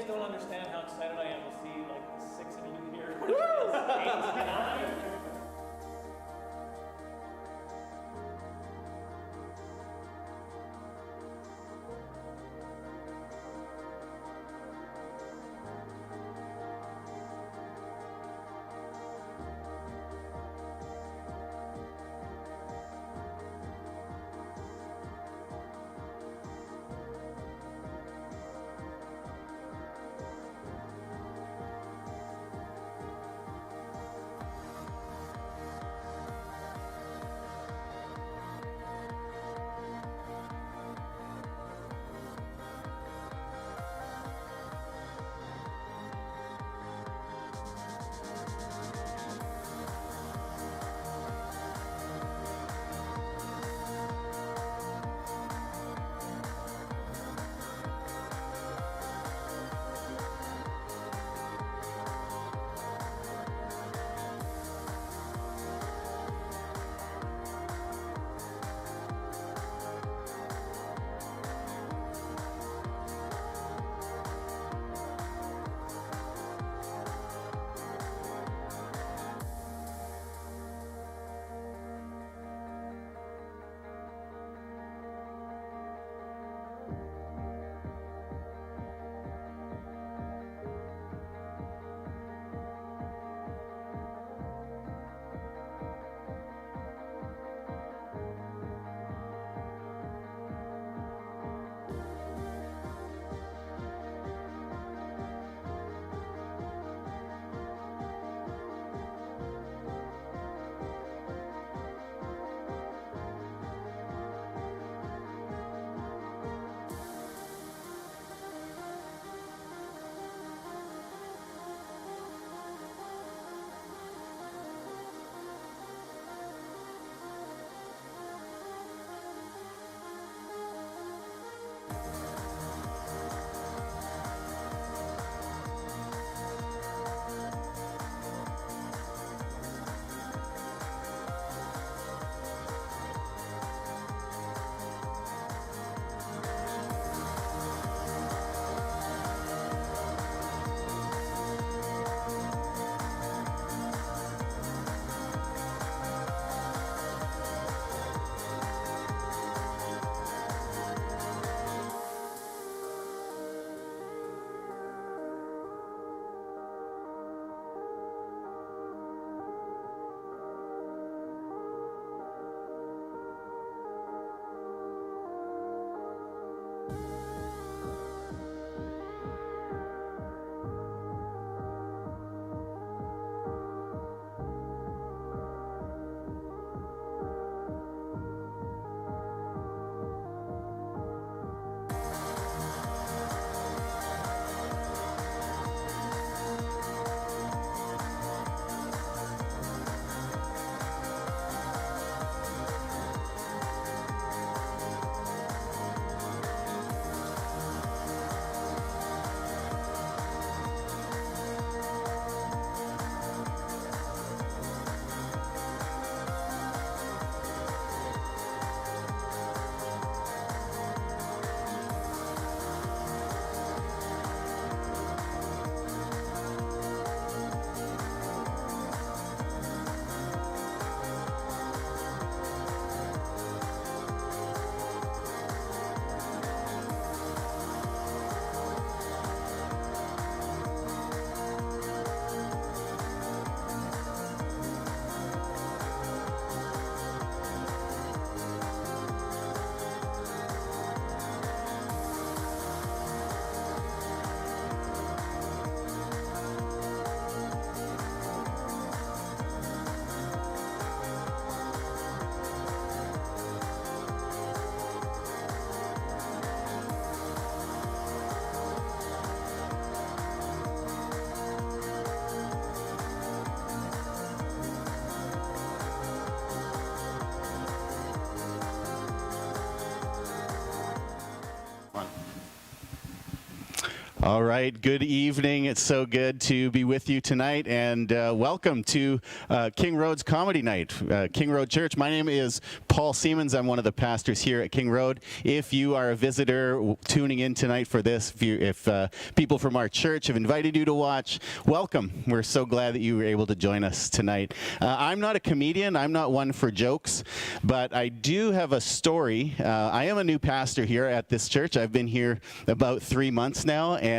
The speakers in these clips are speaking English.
don't understand how excited I am to see like the 6 of you here. 8, 9. All right, good evening. It's so good to be with you tonight, and welcome to King Road's Comedy Night, King Road Church. My name is Paul Siemens. I'm one of the pastors here at King Road. If you are a visitor tuning in tonight for this, if people from our church have invited you to watch, welcome. We're so glad that you were able to join us tonight. I'm not a comedian. I'm not one for jokes, but I do have a story. I am a new pastor here at this church. I've been here about 3 months now, and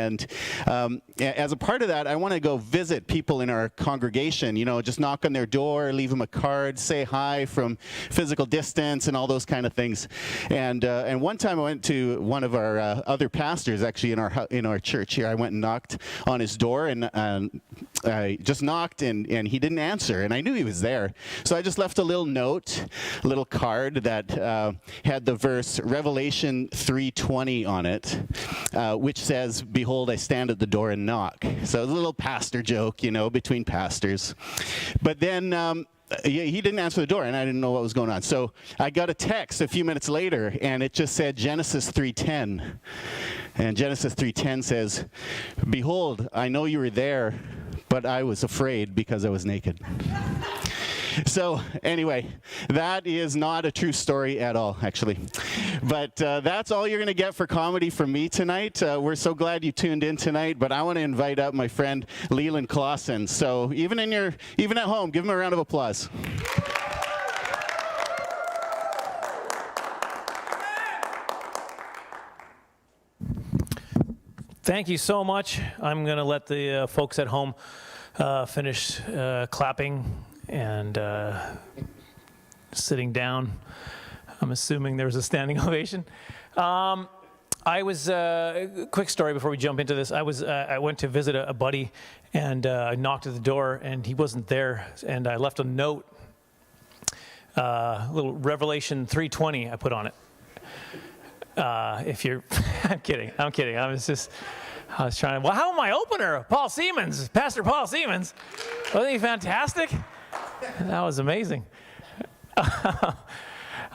as a part of that, I want to go visit people in our congregation, you know, just knock on their door, leave them a card, say hi from physical distance and all those kind of things. And one time I went to one of our other pastors, actually in our church here. I went and knocked on his door, and I just knocked, and he didn't answer, and I knew he was there. So I just left a little note, a little card that had the verse Revelation 3:20 on it, which says, "Behold, I stand at the door and knock." So a little pastor joke, you know, between pastors. But then he didn't answer the door, and I didn't know what was going on. So I got a text a few minutes later, and it just said Genesis 3:10. And Genesis 3:10 says, "Behold, I know you were there, but I was afraid because I was naked." So anyway, that is not a true story at all, actually. But that's all you're going to get for comedy from me tonight. We're so glad you tuned in tonight, but I want to invite up my friend Leland Klassen. So even at home, give him a round of applause. Thank you so much. I'm going to let the folks at home finish clapping and sitting down. I'm assuming there was a standing ovation. I was quick story before we jump into this. I went to visit a buddy, and I knocked at the door, and he wasn't there, and I left a note, little Revelation 3:20 I put on it. If you're, I'm kidding. I was trying. Well, how am I opener? Paul Siemens, Pastor Paul Siemens. Wasn't he fantastic? That was amazing.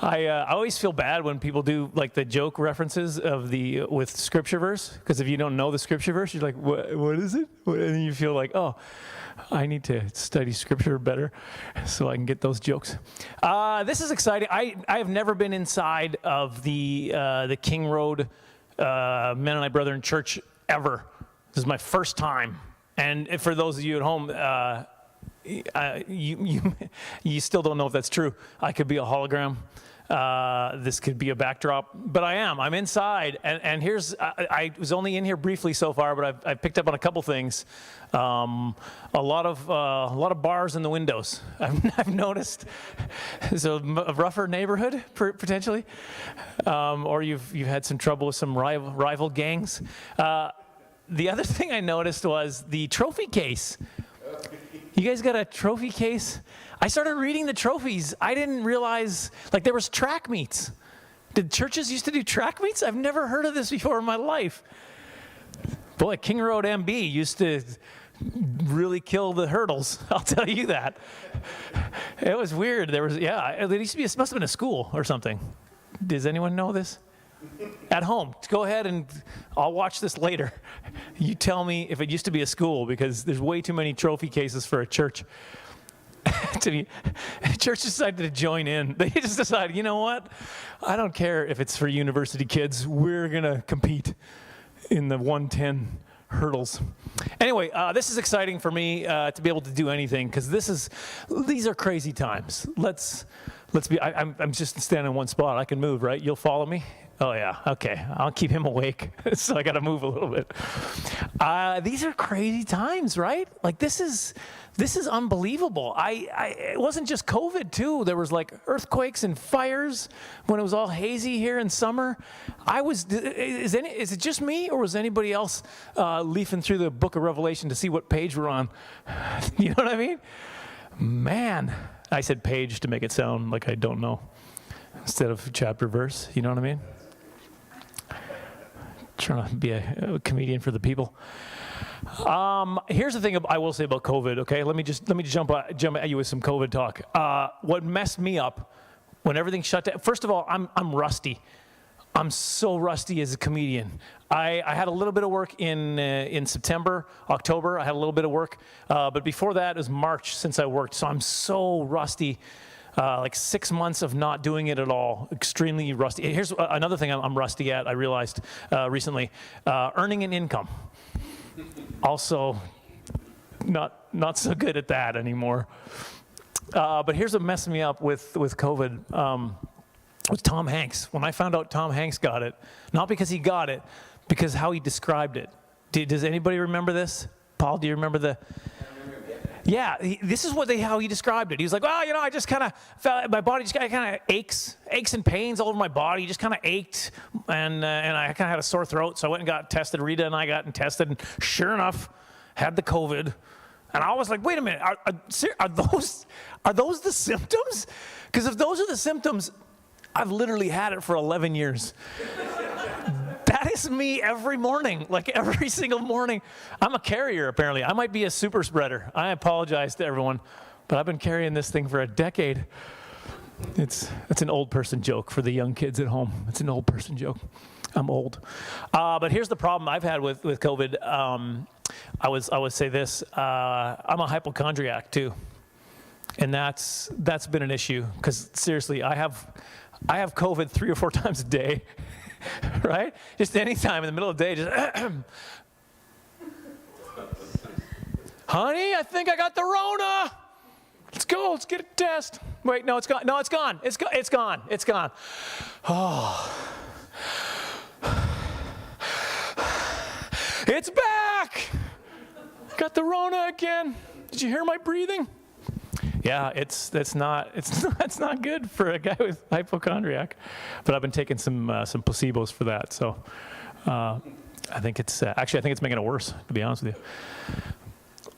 I always feel bad when people do like the joke references with scripture verse, because if you don't know the scripture verse, you're like, what is it? And you feel like, oh, I need to study scripture better so I can get those jokes. This is exciting. I have never been inside of the King Road Mennonite Brethren Church ever. This is my first time. And for those of you at home, you still don't know if that's true. I could be a hologram. This could be a backdrop, but I'm inside, and here's, I was only in here briefly so far, but I've picked up on a couple things. A lot of bars in the windows. I've noticed. It's a rougher neighborhood potentially, or you've had some trouble with some rival gangs. The other thing I noticed was the trophy case. You guys got a trophy case? I started reading the trophies. I didn't realize, like, there was track meets. Did churches used to do track meets? I've never heard of this before in my life. Boy, King Road MB used to really kill the hurdles. I'll tell you that. It was weird. There used to be, it must have been a school or something. Does anyone know this? At home, go ahead and I'll watch this later. You tell me if it used to be a school, because there's way too many trophy cases for a church. The church decided to join in. They just decided, you know what? I don't care if it's for university kids. We're going to compete in the 110 hurdles. Anyway, this is exciting for me to be able to do anything, because these are crazy times. Let's be. I'm just standing in one spot. I can move, right? You'll follow me? Oh yeah, okay. I'll keep him awake, so I got to move a little bit. These are crazy times, right? Like this is unbelievable. It wasn't just COVID too. There was like earthquakes and fires when it was all hazy here in summer. Is it just me, or was anybody else leafing through the book of Revelation to see what page we're on? You know what I mean? Man, I said page to make it sound like I don't know, instead of chapter verse. You know what I mean? Trying to be a comedian for the people. Here's the thing I will say about COVID. Okay, let me just jump at you with some COVID talk. What messed me up when everything shut down? First of all, I'm rusty. I'm so rusty as a comedian. I had a little bit of work in September, October. I had a little bit of work, but before that it was March since I worked. So I'm so rusty. Like 6 months of not doing it at all, extremely rusty. Here's another thing I'm rusty at, I realized recently. Earning an income. Also, not so good at that anymore. But here's what messed me up with COVID. With Tom Hanks. When I found out Tom Hanks got it, not because he got it, because how he described it. Does anybody remember this? Paul, do you remember the... Yeah, this is how he described it. He was like, well, I just kind of felt, my body just kind of aches and pains all over my body, just kind of ached, and I kind of had a sore throat, so I went and got tested. Rita and I got tested, and sure enough, had the COVID. And I was like, wait a minute, are those the symptoms? Because if those are the symptoms, I've literally had it for 11 years. That is me every morning, like every single morning. I'm a carrier, apparently. I might be a super spreader. I apologize to everyone, but I've been carrying this thing for a decade. It's an old person joke for the young kids at home. It's an old person joke. I'm old. But here's the problem I've had with COVID. I would say this. I'm a hypochondriac too, and that's been an issue because seriously, I have COVID 3 or 4 times a day. Right? Just any time in the middle of the day, just, honey, I think I got the Rona. Let's go. Let's get a test. Wait, no, it's gone. No, it's gone. It's gone. It's gone. Oh. It's back. Got the Rona again. Did you hear my breathing? Yeah, it's not good for a guy with hypochondriac, but I've been taking some placebos for that. So I think it's making it worse, to be honest with you.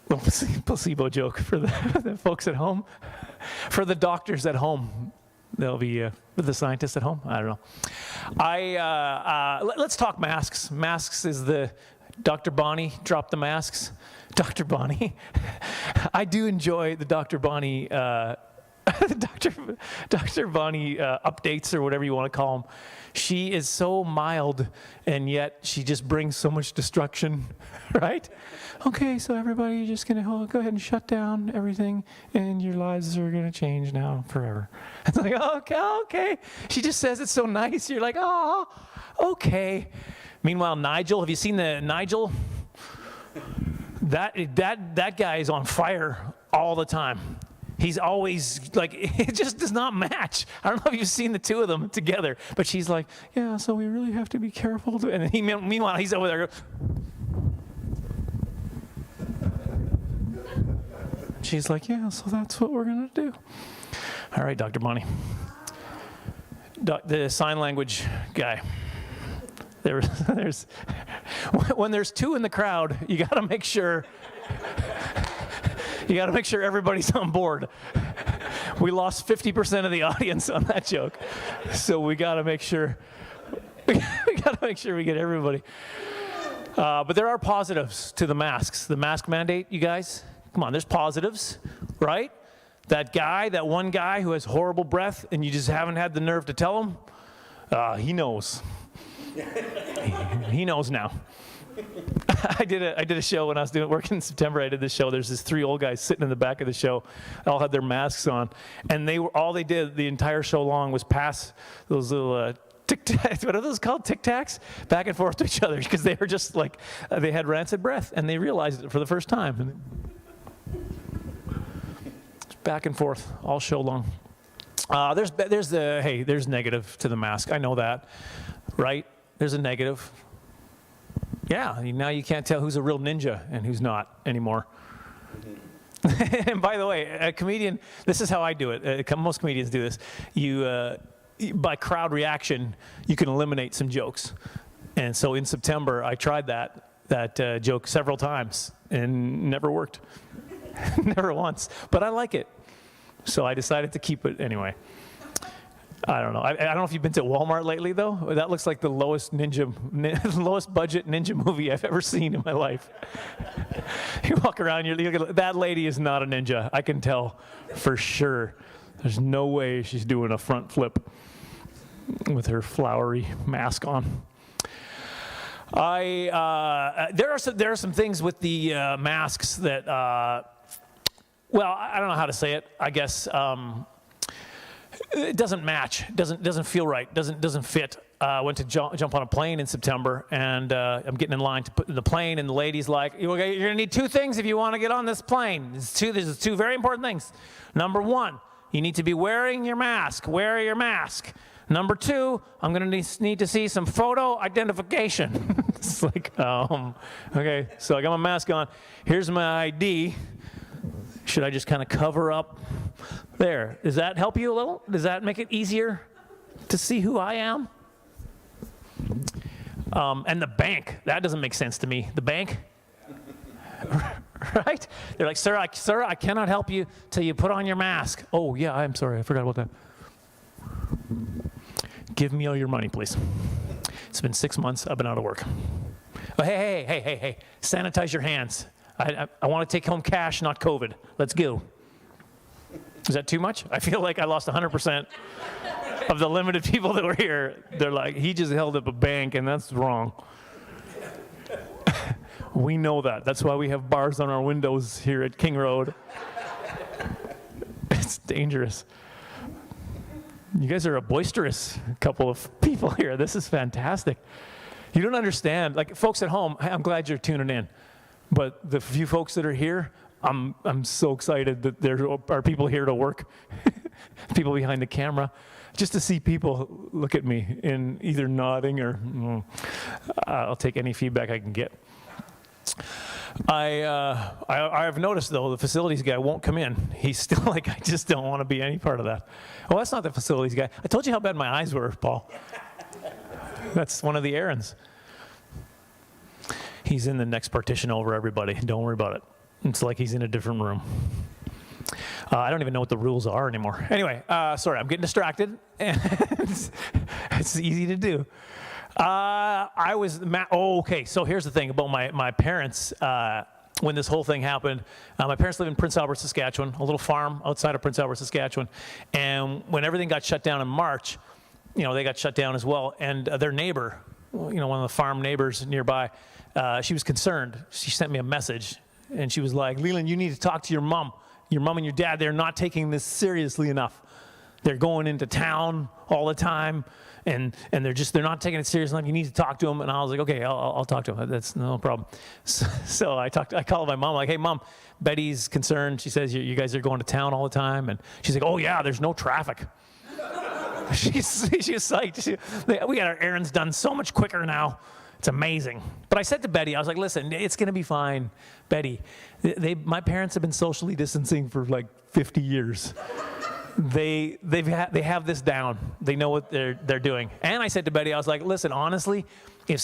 Little placebo joke for the folks at home, for the doctors at home. They'll be for the scientists at home. I don't know. Let's talk masks. Masks is the Dr. Bonnie dropped the masks. Dr. Bonnie. I do enjoy the Dr. Bonnie, Dr. Bonnie updates or whatever you want to call them. She is so mild, and yet she just brings so much destruction, right? Okay, so everybody just going to go ahead and shut down everything, and your lives are going to change now forever. It's like, okay. She just says it's so nice. You're like, oh, okay. Meanwhile, Nigel, have you seen the Nigel? That guy is on fire all the time. He's always like, it just does not match. I don't know if you've seen the two of them together, but she's like, yeah, so we really have to be careful. And then meanwhile, he's over there. She's like, yeah, so that's what we're going to do. All right, Dr. Bonnie. The sign language guy. When there's 2 in the crowd, you got to make sure everybody's on board. We lost 50% of the audience on that joke, so we got to make sure we get everybody. But there are positives to the masks. The mask mandate, you guys, come on, there's positives, right? That one guy who has horrible breath, and you just haven't had the nerve to tell him, he knows. He knows now. I did a show when I was working in September. I did this show. There's these 3 old guys sitting in the back of the show. They all had their masks on, and all they did the entire show long was pass those little tic tacs. What are those called? Tic tacs, back and forth to each other because they were just like they had rancid breath, and they realized it for the first time. Back and forth all show long. There's negative to the mask. I know that, right? There's a negative. Yeah, now you can't tell who's a real ninja and who's not anymore. And by the way, a comedian, this is how I do it. Most comedians do this. By crowd reaction, you can eliminate some jokes. And so in September, I tried that joke several times and never worked. Never once. But I like it. So I decided to keep it anyway. I don't know. I don't know if you've been to Walmart lately, though. That looks like the lowest budget ninja movie I've ever seen in my life. You walk around, that lady is not a ninja. I can tell for sure. There's no way she's doing a front flip. with her flowery mask on. There are some things with the masks that, well, I don't know how to say it. I guess it doesn't match, doesn't feel right, doesn't fit. I went to jump on a plane in September, and I'm getting in line to put in the plane, and the lady's like, "You're going to need two things if you want to get on this plane. There's two very important things. Number one, you need to be wearing your mask. Wear your mask. Number two, I'm going to need to see some photo identification." It's like, okay, so I got my mask on. Here's my ID. Should I just kind of cover up there? Does that help you a little? Does that make it easier to see who I am? And the bank, that doesn't make sense to me. The bank, right? They're like, sir, I cannot help you till you put on your mask. Oh, yeah, I'm sorry, I forgot about that. Give me all your money, please. It's been 6 months, I've been out of work. Oh, hey, sanitize your hands. I want to take home cash, not COVID. Let's go. Is that too much? I feel like I lost 100% of the limited people that were here. They're like, he just held up a bank, and that's wrong. We know that. That's why we have bars on our windows here at King Road. It's dangerous. You guys are a boisterous couple of people here. This is fantastic. You don't understand. Like, folks at home, I'm glad you're tuning in. But the few folks that are here, I'm so excited that there are people here to work, people behind the camera, just to see people look at me in either nodding or I'll take any feedback I can get. I've noticed, though, the facilities guy won't come in. He's still like, I just don't want to be any part of that. Well, that's not the facilities guy. I told you how bad my eyes were, Paul. That's one of the errands. He's in the next partition over everybody. Don't worry about it. It's like he's in a different room. I don't even know what the rules are anymore. Anyway, sorry, I'm getting distracted. It's easy to do. Okay, so here's the thing about my parents. When this whole thing happened, my parents live in Prince Albert, Saskatchewan, a little farm outside of Prince Albert, Saskatchewan. And when everything got shut down in March, they got shut down as well. And their neighbor, one of the farm neighbors nearby, she was concerned. She sent me a message, and she was like, "Leland, you need to talk to your mom. Your mom and your dad, they're not taking this seriously enough. They're going into town all the time, and they're not taking it serious enough. You need to talk to them." And I was like, "Okay, I'll talk to them. That's no problem." So I called my mom, like, "Hey, Mom, Betty's concerned. She says you guys are going to town all the time." And she's like, "Oh, yeah, there's no traffic." She's psyched. We got our errands done so much quicker now. It's amazing. But I said to Betty, I was like, "Listen, it's going to be fine, Betty. My parents have been socially distancing for like 50 years. They have this down. They know what they're doing." And I said to Betty, I was like, "Listen, honestly, if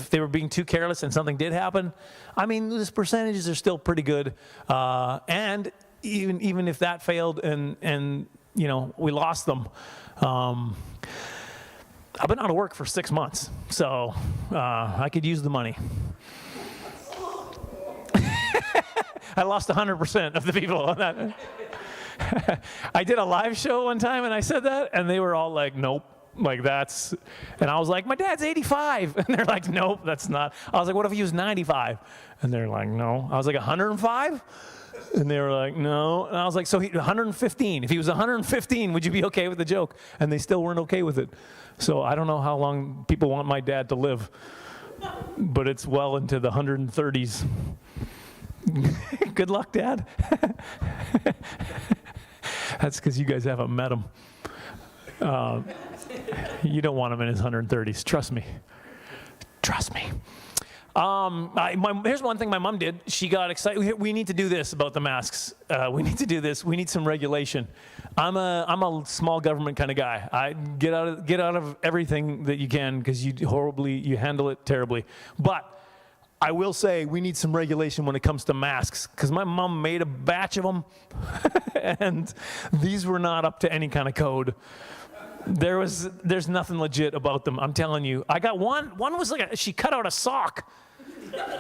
they were being too careless and something did happen, I mean, those percentages are still pretty good. And even if that failed and we lost them, I've been out of work for 6 months, so I could use the money." I lost 100% of the people on that. I did a live show one time, and I said that, and they were all like, "Nope." Like, that's, and I was like, "My dad's 85. And they're like, "Nope, that's not." I was like, "What if he was 95? And they're like, "No." I was like, 105? And they were like, "No." And I was like, "So 115. If he was 115, would you be okay with the joke?" And they still weren't okay with it. So I don't know how long people want my dad to live, but it's well into the 130s. Good luck, Dad. That's because you guys haven't met him. You don't want him in his 130s. Trust me. Trust me. Here's one thing my mom did. She got excited. We need to do this about the masks. We need to do this. We need some regulation. I'm a small government kind of guy. I get out of everything that you can because you handle it terribly. But I will say we need some regulation when it comes to masks because my mom made a batch of them, and these were not up to any kind of code. There's nothing legit about them. I'm telling you. I got one. One was like she cut out a sock.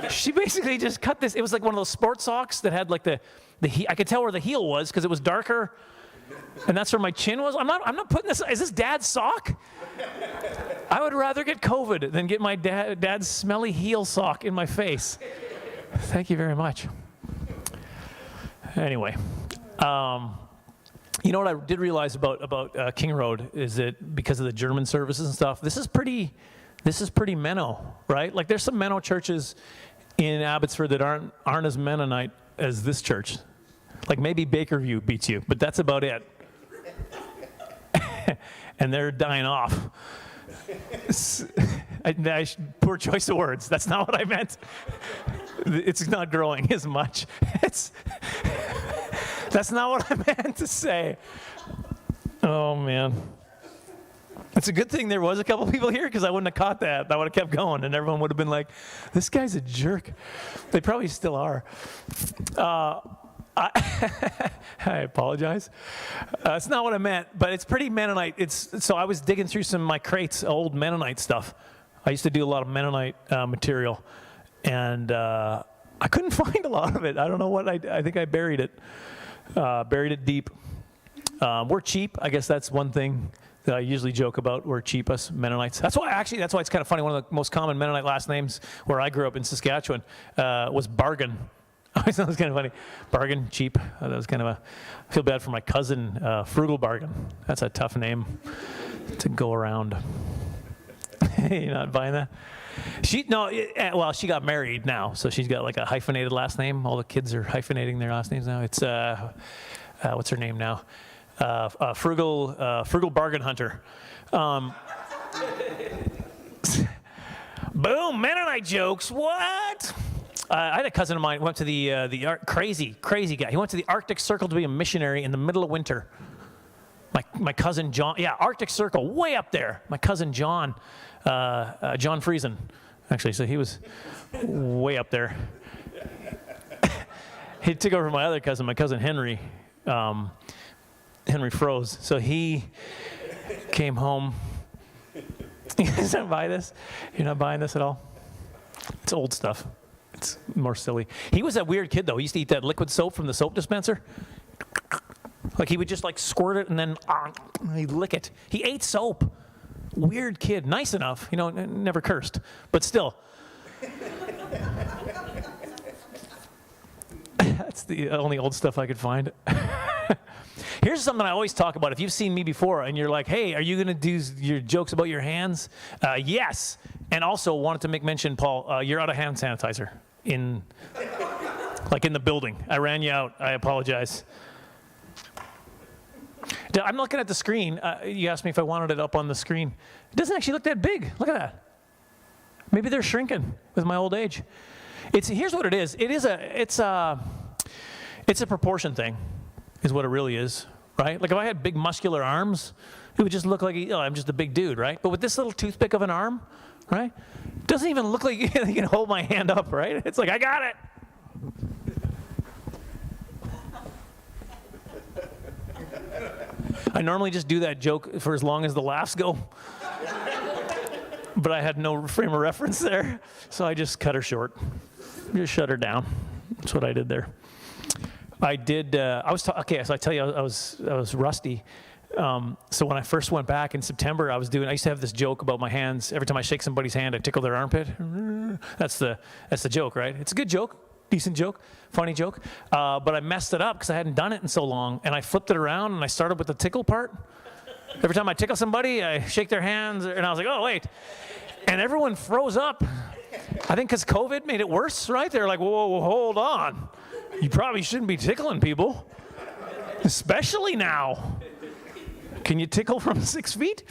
She basically just cut this. It was like one of those sports socks that had like the I could tell where the heel was because it was darker, And that's where my chin was. I'm not putting this, is this dad's sock? I would rather get COVID than get my dad's smelly heel sock in my face. Thank you very much. Anyway, you know what I did realize about King Road is that because of the German services and stuff, this is pretty Menno, right? Like there's some Menno churches in Abbotsford that aren't as Mennonite as this church. Like maybe Bakerview beats you, but that's about it. And they're dying off. Poor choice of words. That's not what I meant. It's not growing as much. That's not what I meant to say. Oh, man. It's a good thing there was a couple people here because I wouldn't have caught that. I would have kept going and everyone would have been like, this guy's a jerk. They probably still are. I apologize. It's not what I meant, but it's pretty Mennonite. So I was digging through some of my crates, old Mennonite stuff. I used to do a lot of Mennonite material, and I couldn't find a lot of it. I don't know what I think I buried it. Buried it deep. We're cheap. I guess that's one thing that I usually joke about. We're cheap, us Mennonites. That's why it's kind of funny. One of the most common Mennonite last names where I grew up in Saskatchewan was Bargain. I always thought it was kind of funny. Bargain, cheap. That was kind of I feel bad for my cousin, Frugal Bargain. That's a tough name to go around. You're not buying that? She got married now, so she's got like a hyphenated last name. All the kids are hyphenating their last names now. It's what's her name now? Frugal Bargain Hunter. Boom, Mennonite jokes. What? I had a cousin of mine who went to the crazy guy. He went to the Arctic Circle to be a missionary in the middle of winter. My cousin John, Arctic Circle, way up there. My cousin John Friesen, actually, so he was way up there. He took over my other cousin, my cousin Henry Froze. So he came home. You guys don't buy this? You're not buying this at all? It's old stuff. It's more silly. He was that weird kid, though. He used to eat that liquid soap from the soap dispenser. Like he would just like squirt it and then he'd lick it. He ate soap. Weird kid. Nice enough. You know, never cursed. But still. That's the only old stuff I could find. Here's something I always talk about. If you've seen me before and you're like, hey, are you going to do your jokes about your hands? Yes. And also wanted to make mention, Paul, you're out of hand sanitizer in the building. I ran you out. I apologize. I'm looking at the screen. You asked me if I wanted it up on the screen. It doesn't actually look that big. Look at that. Maybe they're shrinking with my old age. Here's what it is. It's a proportion thing, is what it really is, right? Like if I had big muscular arms, it would just look like I'm just a big dude, right? But with this little toothpick of an arm, right? It doesn't even look like you can hold my hand up, right? It's like, I got it. I normally just do that joke for as long as the laughs go. But I had no frame of reference there, so I just cut her short. Just shut her down. That's what I did there. So I tell you, I was rusty. So when I first went back in September, I used to have this joke about my hands. Every time I shake somebody's hand, I tickle their armpit. That's the joke, right? It's a good joke, decent joke, funny joke. But I messed it up because I hadn't done it in so long, and I flipped it around and I started with the tickle part. Every time I tickle somebody, I shake their hands, and I was like, oh, wait. And everyone froze up. I think because COVID made it worse, right? They're like, whoa, hold on. You probably shouldn't be tickling people, especially now. Can you tickle from 6 feet?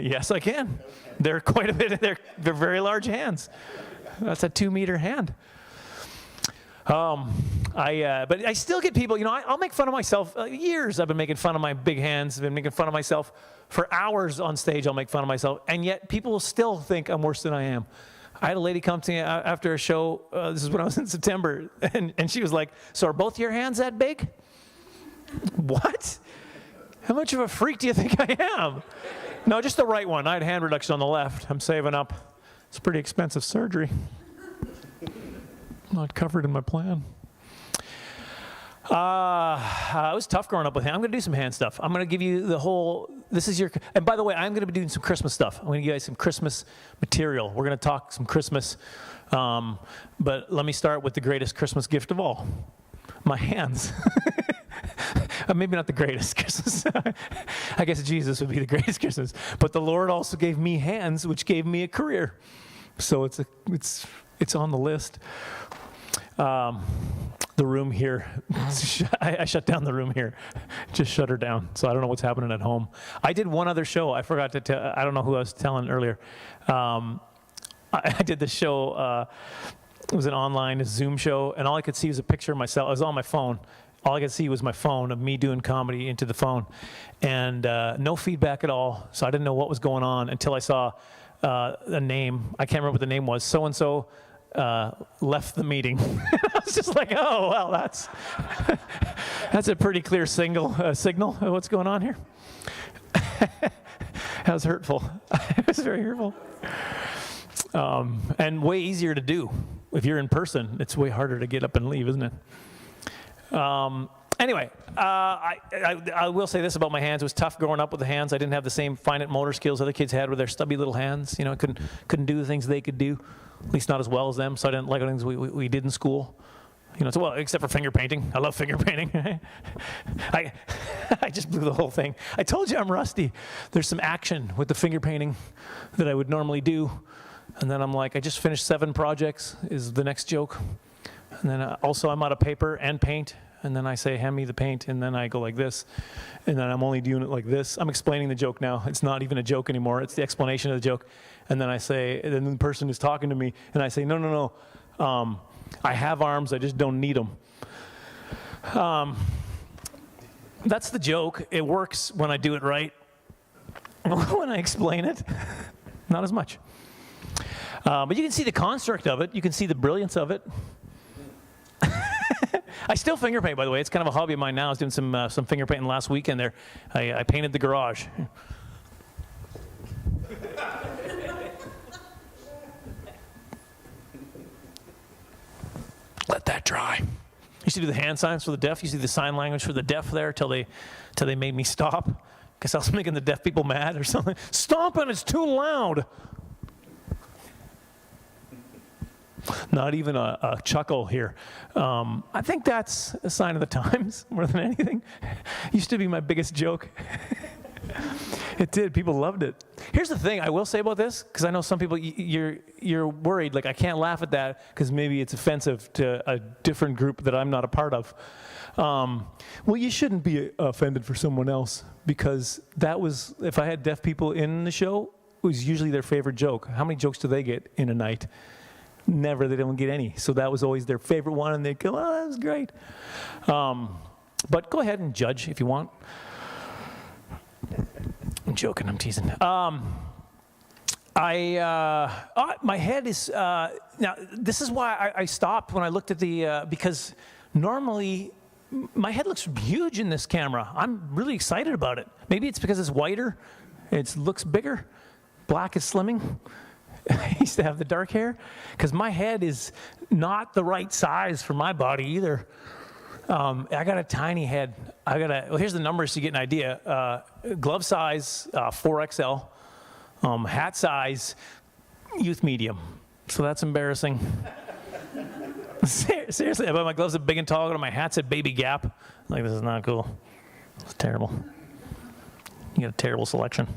Yes, I can. They're quite a bit, they're very large hands. That's a 2-meter hand. But I still get people, I'll make fun of myself. Years I've been making fun of my big hands. I've been making fun of myself for hours on stage. I'll make fun of myself. And yet people still think I'm worse than I am. I had a lady come to me after a show. This is when I was in September. And she was like, so are both your hands that big? What? How much of a freak do you think I am? No, just the right one. I had hand reduction on the left. I'm saving up. It's pretty expensive surgery. Not covered in my plan. It was tough growing up with hands. I'm going to do some hand stuff. I'm going to give you the whole, and by the way, I'm going to be doing some Christmas stuff. I'm going to give you guys some Christmas material. We're going to talk some Christmas, but let me start with the greatest Christmas gift of all, my hands. Maybe not the greatest Christmas. I guess Jesus would be the greatest Christmas, but the Lord also gave me hands, which gave me a career. So it's on the list. The room here, I shut down the room here, just shut her down. So I don't know what's happening at home. I did one other show. I forgot to tell, I don't know who I was telling earlier. I did this show, it was an online Zoom show, and all I could see was a picture of myself. I was on my phone. All I could see was my phone of me doing comedy into the phone, and no feedback at all. So I didn't know what was going on until I saw a name. I can't remember what the name was. So-and-so left the meeting. I was just like, oh, well, that's a pretty clear signal of what's going on here. That was hurtful. It was very hurtful. And way easier to do. If you're in person, it's way harder to get up and leave, isn't it? Anyway, I will say this about my hands. It was tough growing up with the hands. I didn't have the same fine motor skills other kids had with their stubby little hands. You know, I couldn't do the things they could do, at least not as well as them. So I didn't like the things we did in school. You know, so, well, except for finger painting. I love finger painting. I just blew the whole thing. I told you I'm rusty. There's some action with the finger painting that I would normally do. And then I'm like, I just finished 7 projects is the next joke. And then also I'm out of paper and paint. And then I say, hand me the paint. And then I go like this. And then I'm only doing it like this. I'm explaining the joke now. It's not even a joke anymore. It's the explanation of the joke. And then I say, and then the person is talking to me. And I say, no. I have arms. I just don't need them. That's the joke. It works when I do it right. When I explain it, not as much. But you can see the construct of it. You can see the brilliance of it. I still finger paint, by the way. It's kind of a hobby of mine now. I was doing some finger painting last weekend there. I painted the garage. Let that dry. Used to do the hand signs for the deaf. Used to do the sign language for the deaf there till they made me stop. Because I was making the deaf people mad or something. Stomping, it's too loud. Not even a chuckle here. I think that's a sign of the times more than anything. Used to be my biggest joke. It did. People loved it. Here's the thing I will say about this, because I know some people, you're worried, like I can't laugh at that because maybe it's offensive to a different group that I'm not a part of. Well, you shouldn't be offended for someone else, because that was, if I had deaf people in the show, it was usually their favorite joke. How many jokes do they get in a night? Never. They don't get any. So that was always their favorite one, and they'd go, oh, that was great. But go ahead and judge if you want. I'm joking. I'm teasing. My head is, now this is why I stopped when I looked at the, because normally my head looks huge in this camera. I'm really excited about it. Maybe it's because it's whiter. It looks bigger. Black is slimming. I used to have the dark hair, because my head is not the right size for my body either. I got a tiny head. Well, here's the numbers to get an idea. Glove size, 4XL. Hat size, youth medium. So that's embarrassing. Seriously, but my gloves are big and tall, and my hat's at Baby Gap. Like, this is not cool. It's terrible. You got a terrible selection.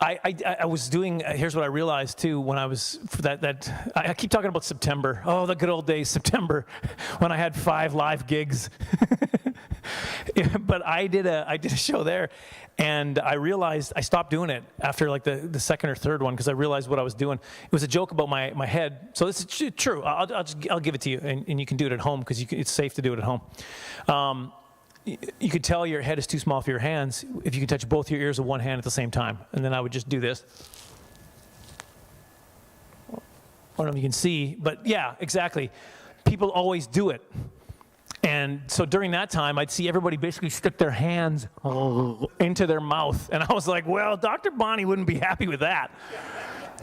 I was doing, here's what I realized too when I was, I keep talking about September. Oh, the good old days, September, when I had 5 live gigs. But I did a show there, and I realized I stopped doing it after like the second or third one, because I realized what I was doing. It was a joke about my head. So this is true. I'll give it to you, and you can do it at home, because it's safe to do it at home. You could tell your head is too small for your hands if you can touch both your ears with one hand at the same time. And then I would just do this. I don't know if you can see, but yeah, exactly. People always do it. And so during that time, I'd see everybody basically stick their hands into their mouth. And I was like, well, Dr. Bonnie wouldn't be happy with that.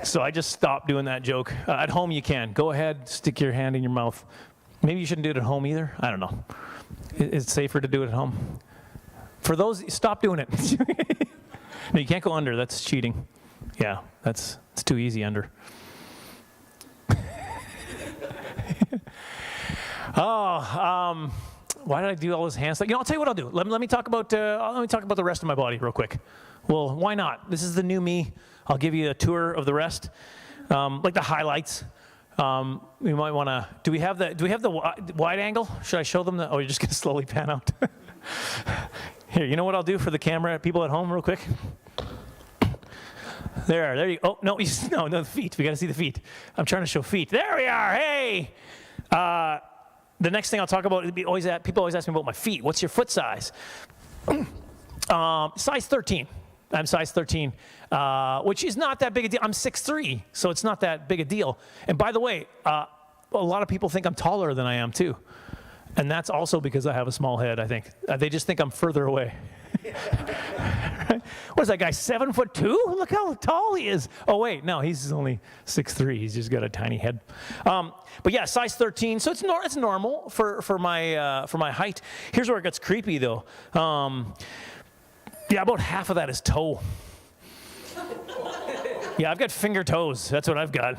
So I just stopped doing that joke. At home, you can. Go ahead, stick your hand in your mouth. Maybe you shouldn't do it at home either. I don't know. It's safer to do it at home. For those, stop doing it. No, you can't go under. That's cheating. Yeah, it's too easy under. Why did I do all this hand stuff? I'll tell you what I'll do. Let me talk about the rest of my body real quick. Well, why not? This is the new me. I'll give you a tour of the rest, like the highlights. We might want to. Do we have the wide angle? Should I show them the? Oh, you're just gonna slowly pan out. Here, you know what I'll do for the camera people at home, real quick. There you. Oh no, no, the feet. We got to see the feet. I'm trying to show feet. There we are. Hey. The next thing I'll talk about, people always ask me about my feet. What's your foot size? Size 13. I'm size 13, which is not that big a deal. I'm 6'3", so it's not that big a deal. And by the way, a lot of people think I'm taller than I am too. And that's also because I have a small head, I think. They just think I'm further away. Right? What is that guy, 7'2"? Look how tall he is. Oh wait, no, he's only 6'3". He's just got a tiny head. But yeah, size 13. So it's normal for my height. Here's where it gets creepy though. Yeah, about half of that is toe. Yeah, I've got finger toes. That's what I've got.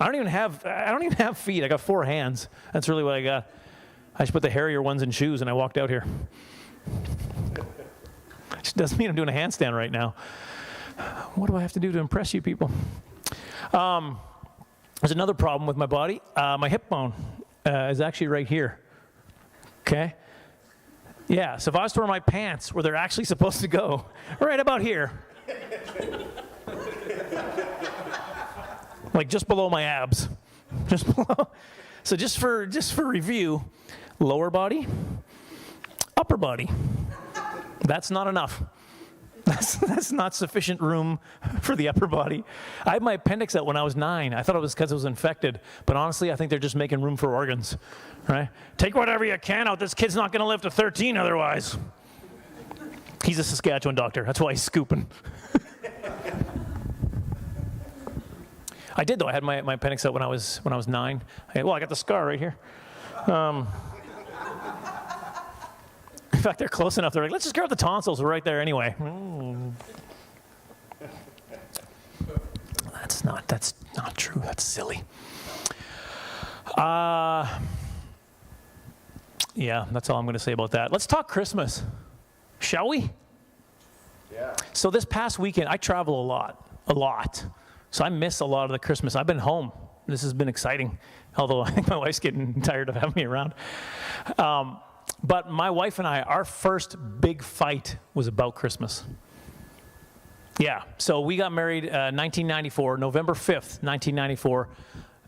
I don't even have feet. I got 4 hands. That's really what I got. I just put the hairier ones in shoes and I walked out here. Which doesn't mean I'm doing a handstand right now. What do I have to do to impress you people? There's another problem with my body. My hip bone is actually right here. Okay? Yeah, so if I was to wear my pants where they're actually supposed to go, right about here. Like just below my abs. Just below. So just for review, lower body, upper body. That's not enough. That's not sufficient room for the upper body. I had my appendix out when I was 9. I thought it was because it was infected, but honestly, I think they're just making room for organs, right? Take whatever you can out. This kid's not going to live to 13 otherwise. He's a Saskatchewan doctor. That's why he's scooping. I did though. I had my appendix out when I was 9. I got the scar right here. In fact, they're close enough. They're like, let's just grab the tonsils. We're right there anyway. That's not true. That's silly. Yeah, that's all I'm going to say about that. Let's talk Christmas, shall we? Yeah. So this past weekend, I travel a lot. So I miss a lot of the Christmas. I've been home. This has been exciting, although I think my wife's getting tired of having me around. But my wife and I, our first big fight was about Christmas. Yeah, so we got married 1994, November 5th, 1994.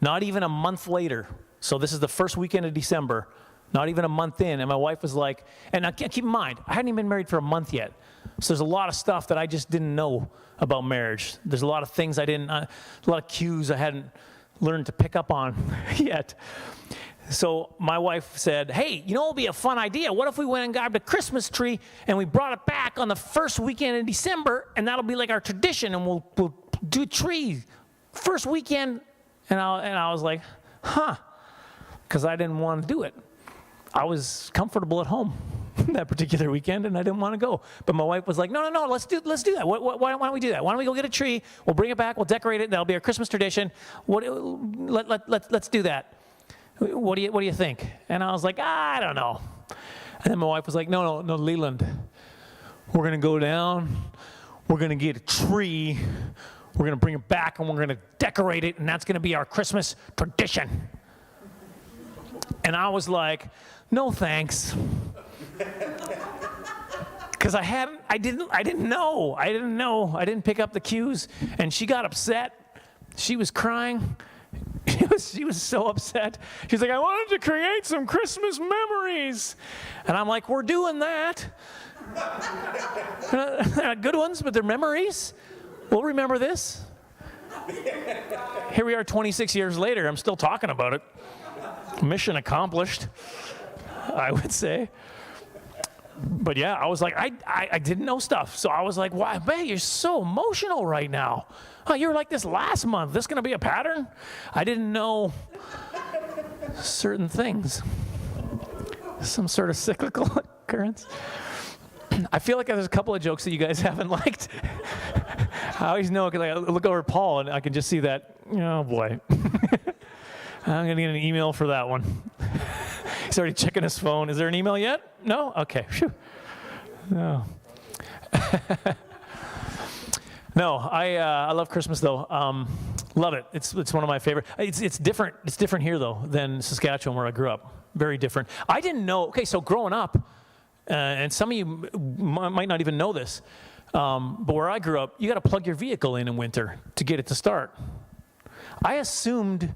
Not even a month later, so this is the first weekend of December, not even a month in, and my wife was like, and now keep in mind, I hadn't even been married for a month yet. So there's a lot of stuff that I just didn't know about marriage. There's a lot of things a lot of cues I hadn't learned to pick up on yet. So my wife said, hey, you know what would be a fun idea? What if we went and grabbed a Christmas tree and we brought it back on the first weekend in December, and that'll be like our tradition, and we'll do a tree first weekend. And I was like, huh, because I didn't want to do it. I was comfortable at home that particular weekend, and I didn't want to go. But my wife was like, no, let's do that. Why don't we do that? Why don't we go get a tree? We'll bring it back. We'll decorate it. That'll be our Christmas tradition. Let's do that. What do you think? And I was like, I don't know. And then my wife was like, no, Leland. We're going to go down. We're going to get a tree. We're going to bring it back, and we're going to decorate it, and that's going to be our Christmas tradition. And I was like, no thanks. Because I didn't know. I didn't pick up the cues. And she got upset. She was crying. She was so upset. She's like, I wanted to create some Christmas memories. And I'm like, we're doing that. They're not good ones, but they're memories. We'll remember this. Here we are 26 years later. I'm still talking about it. Mission accomplished, I would say. But yeah, I was like, I didn't know stuff. So I was like, wow, man, you're so emotional right now. Oh, you were like this last month. This going to be a pattern? I didn't know certain things. Some sort of cyclical occurrence. I feel like there's a couple of jokes that you guys haven't liked. I always know, because I look over at Paul and I can just see that, oh boy. I'm going to get an email for that one. He's already checking his phone. Is there an email yet? No? Okay. Phew. No. No, I love Christmas though. Love it. It's one of my favorite. It's different. It's different here though than Saskatchewan where I grew up. Very different. I didn't know. Okay, so growing up, and some of you might not even know this, but where I grew up, you got to plug your vehicle in winter to get it to start. I assumed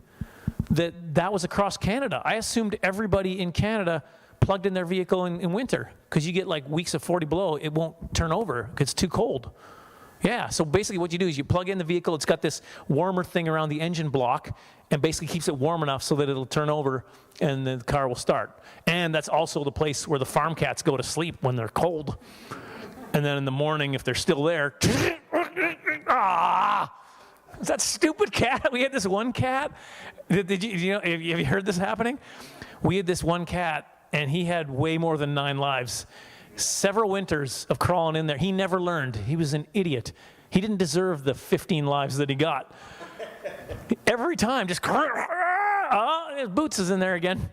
that was across Canada. I assumed everybody in Canada plugged in their vehicle in winter, because you get like weeks of 40 below, it won't turn over because it's too cold. Yeah, so basically what you do is you plug in the vehicle, it's got this warmer thing around the engine block, and basically keeps it warm enough so that it'll turn over and the car will start. And that's also the place where the farm cats go to sleep when they're cold. And then in the morning, if they're still there, that stupid cat. We had this one cat. Have you heard this happening? We had this one cat, and he had way more than 9 lives. Several winters of crawling in there. He never learned. He was an idiot. He didn't deserve the 15 lives that he got. Every time, just, his boots is in there again.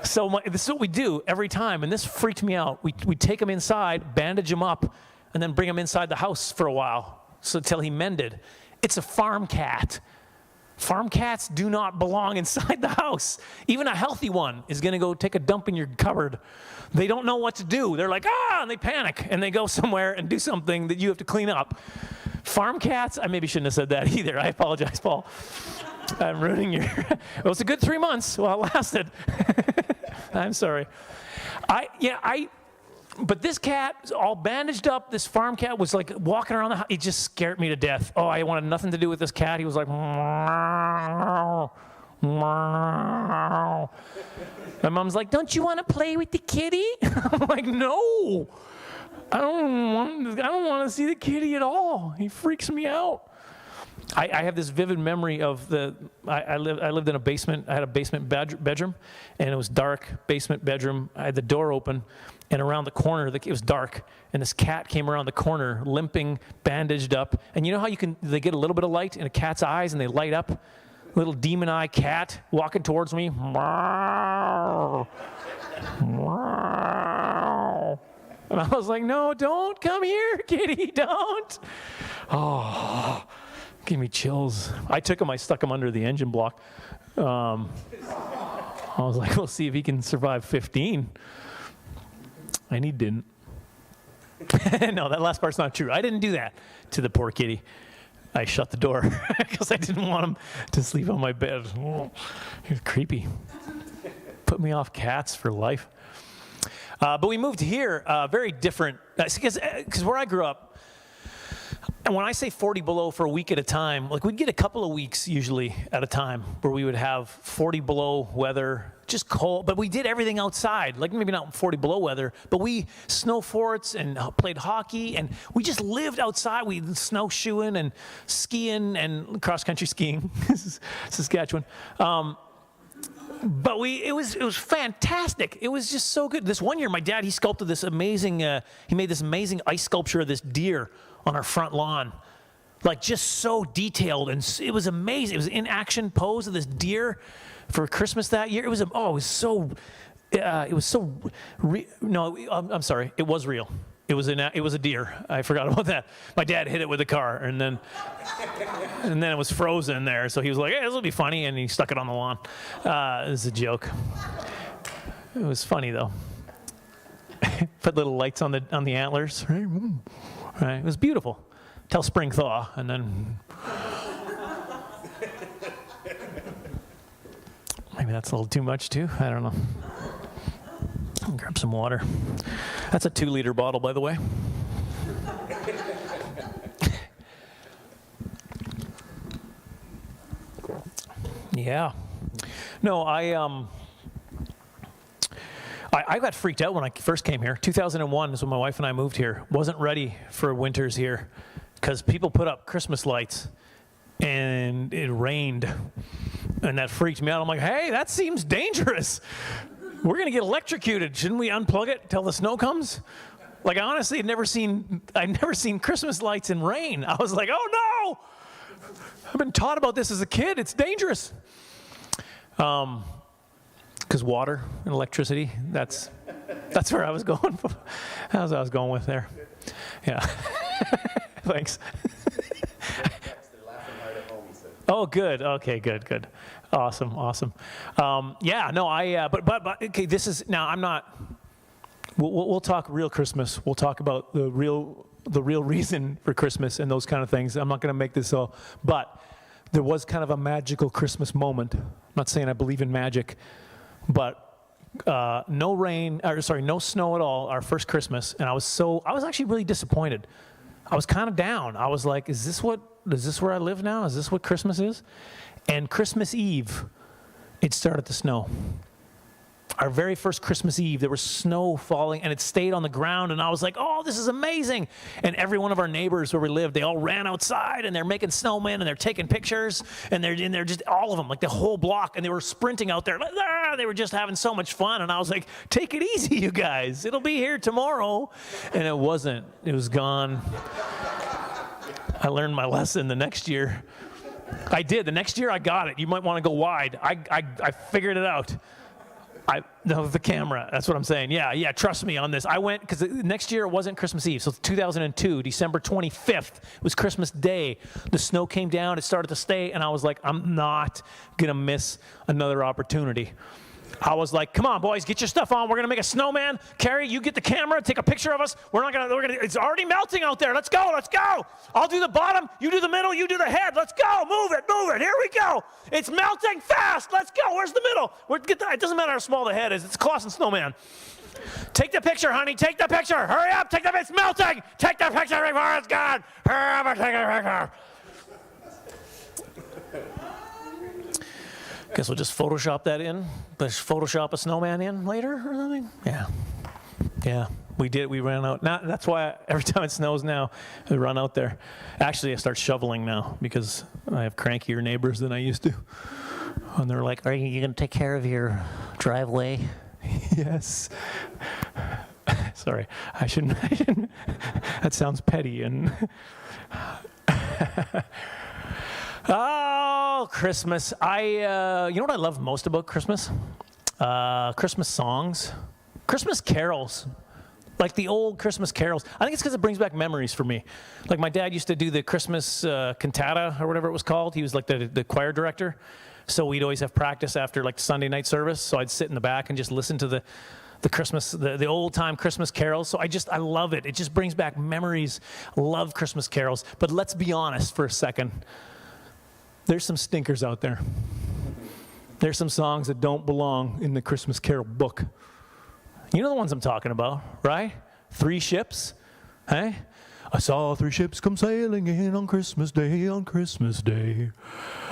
So this is what we do every time, and this freaked me out. We take him inside, bandage him up, and then bring him inside the house for a while, until he mended. It's a farm cat. Farm cats do not belong inside the house. Even a healthy one is going to go take a dump in your cupboard. They don't know what to do. They're like, and they panic, and they go somewhere and do something that you have to clean up. Farm cats, I maybe shouldn't have said that either. I apologize, Paul. I'm ruining your... Well, it's a good 3 months while it lasted. I'm sorry. But this cat, all bandaged up, this farm cat was like walking around the house. It just scared me to death. Oh, I wanted nothing to do with this cat. He was like, meow, meow. My mom's like, don't you want to play with the kitty? I'm like, no. I don't want to see the kitty at all. He freaks me out. I have this vivid memory of I lived in a basement. I had a basement bedroom, and it was dark basement bedroom. I had the door open, and around the corner, it was dark, and this cat came around the corner, limping, bandaged up. And you know how they get a little bit of light in a cat's eyes, and they light up? Little demon eye cat walking towards me. Meow. Meow. And I was like, no, don't come here, kitty, don't. Oh. Give me chills. I took him, I stuck him under the engine block. I was like, we'll see if he can survive 15. And he didn't. No, that last part's not true. I didn't do that to the poor kitty. I shut the door because I didn't want him to sleep on my bed. Oh, he was creepy. Put me off cats for life. But we moved here, very different. Because where I grew up, and when I say 40 below for a week at a time, like we'd get a couple of weeks usually at a time where we would have 40 below weather, just cold, but we did everything outside, like maybe not 40 below weather, but we snow forts and played hockey, and we just lived outside. We snowshoeing and skiing and cross-country skiing, Saskatchewan. But it was fantastic. It was just so good. This one year, my dad, he sculpted this amazing, he made this amazing ice sculpture of this deer on our front lawn, like just so detailed, and it was amazing. It was in action pose of this deer for Christmas that year. It was I'm sorry, it was real. It was a deer. I forgot about that. My dad hit it with a car, and then it was frozen there. So he was like, "Hey, this will be funny," and he stuck it on the lawn. It was a joke. It was funny though. Put little lights on the antlers. Right, it was beautiful. Till spring thaw, and then maybe that's a little too much too. I don't know. I'll grab some water. That's a 2-liter bottle, by the way. Yeah. No, I got freaked out when I first came here. 2001 is when my wife and I moved here. Wasn't ready for winters here because people put up Christmas lights and it rained And that freaked me out. I'm like, hey, that seems dangerous. We're going to get electrocuted. Shouldn't we unplug it till the snow comes? Like, I honestly had never seen Christmas lights in rain. I was like, oh no! I've been taught about this as a kid. It's dangerous. Because water and electricity, that's where I was going. That's what I was going with there. Yeah. Thanks. Oh, good. Okay, good. Awesome. Yeah, no, but okay, this is, now I'm not, we'll talk real Christmas. We'll talk about the real reason for Christmas and those kind of things. I'm not going to make this all, but there was kind of a magical Christmas moment. I'm not saying I believe in magic, but no snow at all our first Christmas, and I was actually really disappointed. I was kind of down. I was like, is this where I live now? Is this what Christmas is? And Christmas Eve, it started to snow. Our very first Christmas Eve, there was snow falling, and it stayed on the ground, and I was like, oh, this is amazing. And every one of our neighbors where we lived, they all ran outside, and they're making snowmen, and they're taking pictures, and they're just, all of them, like the whole block, and they were sprinting out there. They were just having so much fun, and I was like, take it easy, you guys. It'll be here tomorrow. And it wasn't. It was gone. I learned my lesson the next year. I did. The next year I got it. You might want to go wide. I figured it out. No, the camera. That's what I'm saying. Yeah. Trust me on this. I went, because next year it wasn't Christmas Eve. So 2002, December 25th, it was Christmas Day. The snow came down. It started to stay. And I was like, I'm not going to miss another opportunity. I was like, come on, boys, get your stuff on. We're going to make a snowman. Carrie, you get the camera. Take a picture of us. We're going to, it's already melting out there. Let's go. I'll do the bottom. You do the middle. You do the head. Let's go. Move it. Here we go. It's melting fast. Let's go. Where's the middle? It doesn't matter how small the head is. It's a Klassen snowman. Take the picture, honey. Take the picture. Hurry up. It's melting. Take the picture before it's gone. Hurry up and take the picture. Guess we'll just Photoshop that in. Let's Photoshop a snowman in later or something. Yeah, we did. We ran out. Now, that's why every time it snows now, we run out there. Actually, I start shoveling now because I have crankier neighbors than I used to. And they're like, "Are you going to take care of your driveway?" Yes. Sorry, I shouldn't. That sounds petty and. Oh, Christmas. You know what I love most about Christmas? Christmas songs. Christmas carols. Like the old Christmas carols. I think it's because it brings back memories for me. Like my dad used to do the Christmas cantata or whatever it was called. He was like the choir director. So we'd always have practice after like the Sunday night service. So I'd sit in the back and just listen to the old time Christmas carols. So I love it. It just brings back memories. Love Christmas carols. But let's be honest for a second. There's some stinkers out there. There's some songs that don't belong in the Christmas Carol book. You know the ones I'm talking about, right? 3 ships, hey? I saw 3 ships come sailing in on Christmas Day, on Christmas Day.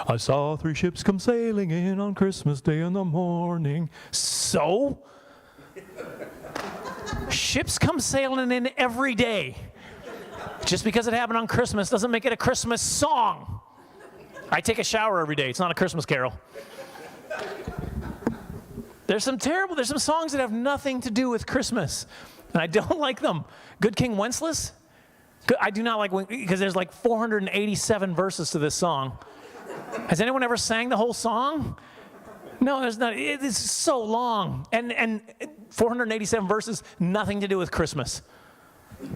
I saw 3 ships come sailing in on Christmas Day in the morning. So? Ships come sailing in every day. Just because it happened on Christmas doesn't make it a Christmas song. I take a shower every day. It's not a Christmas carol. There's some songs that have nothing to do with Christmas, and I don't like them. Good King Wenceslas? I do not like, because there's like 487 verses to this song. Has anyone ever sang the whole song? No, there's not. It's so long. And 487 verses, nothing to do with Christmas.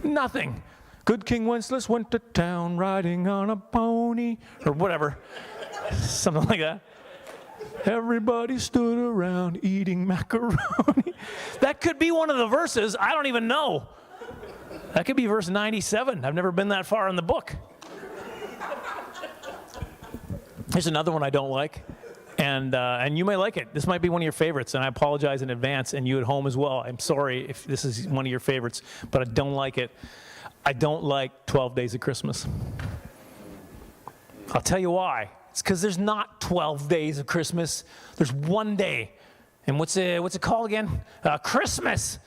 Nothing. Good King Wenceslas went to town riding on a pony, or whatever, something like that. Everybody stood around eating macaroni. That could be one of the verses. I don't even know. That could be verse 97. I've never been that far in the book. Here's another one I don't like, and you may like it. This might be one of your favorites, and I apologize in advance, and you at home as well. I'm sorry if this is one of your favorites, but I don't like it. I don't like 12 Days of Christmas. I'll tell you why. It's because there's not 12 days of Christmas. There's one day. And what's it called again? Christmas.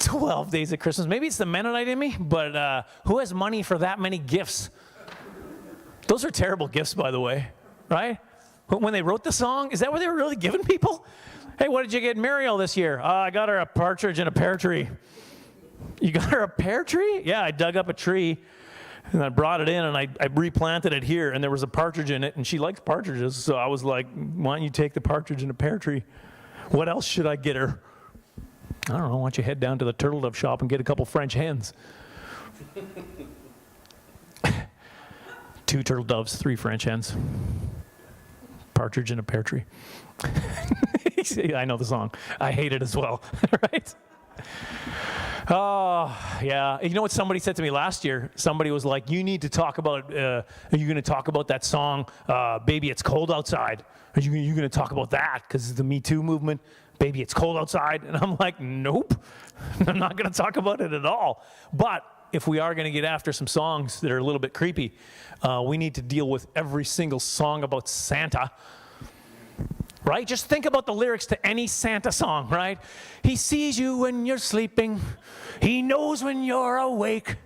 12 days of Christmas. Maybe it's the Mennonite in me, but who has money for that many gifts? Those are terrible gifts, by the way, right? When they wrote the song, is that what they were really giving people? Hey, what did you get Muriel this year? I got her a partridge in a pear tree. You got her a pear tree? Yeah, I dug up a tree, and I brought it in, and I replanted it here, and there was a partridge in it, and she likes partridges, so I was like, why don't you take the partridge in a pear tree? What else should I get her? I don't know, why don't you head down to the turtle dove shop and get a couple French hens? 2 turtle doves, 3 French hens. Partridge in a pear tree. I know the song. I hate it as well, right? Oh, yeah. You know what somebody said to me last year? Somebody was like, you need to talk about, are you going to talk about that song, Baby It's Cold Outside? Are you going to talk about that? Because the Me Too movement, Baby It's Cold Outside. And I'm like, nope. I'm not going to talk about it at all. But if we are going to get after some songs that are a little bit creepy, we need to deal with every single song about Santa. Right? Just think about the lyrics to any Santa song, right? He sees you when you're sleeping. He knows when you're awake.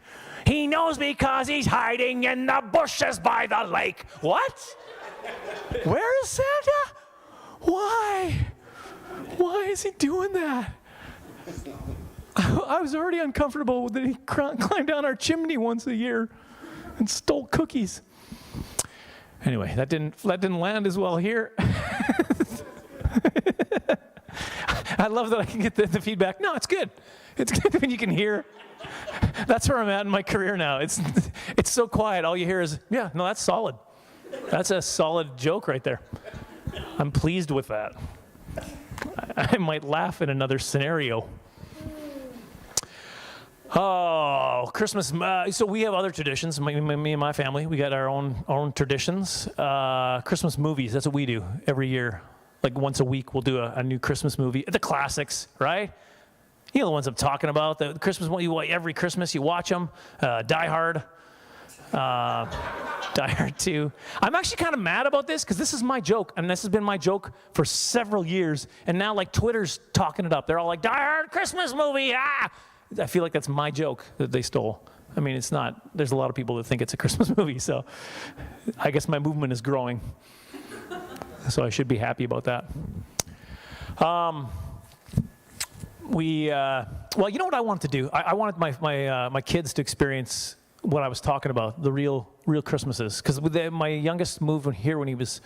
He knows because he's hiding in the bushes by the lake. What? Where is Santa? Why? Why is he doing that? I was already uncomfortable that he climbed down our chimney once a year and stole cookies. Anyway, that didn't land as well here. I love that I can get the feedback. No, it's good. It's good when you can hear. That's where I'm at in my career now. It's so quiet. All you hear is, yeah, no, that's solid. That's a solid joke right there. I'm pleased with that. I might laugh in another scenario. Oh, Christmas. So we have other traditions. Me and my family, we got our own traditions. Christmas movies, that's what we do every year. Like once a week, we'll do a new Christmas movie. The classics, right? You know the ones I'm talking about. The Christmas one, every Christmas you watch them. Die Hard. Die Hard 2. I'm actually kind of mad about this because this is my joke, and this has been my joke for several years. And now, like, Twitter's talking it up. They're all like, Die Hard Christmas movie, ah! I feel like that's my joke that they stole. I mean, it's not. There's a lot of people that think it's a Christmas movie, so I guess my movement is growing. So I should be happy about that. Well, you know what I wanted to do? I wanted my kids to experience what I was talking about, the real Christmases. Because my youngest moved here when he was,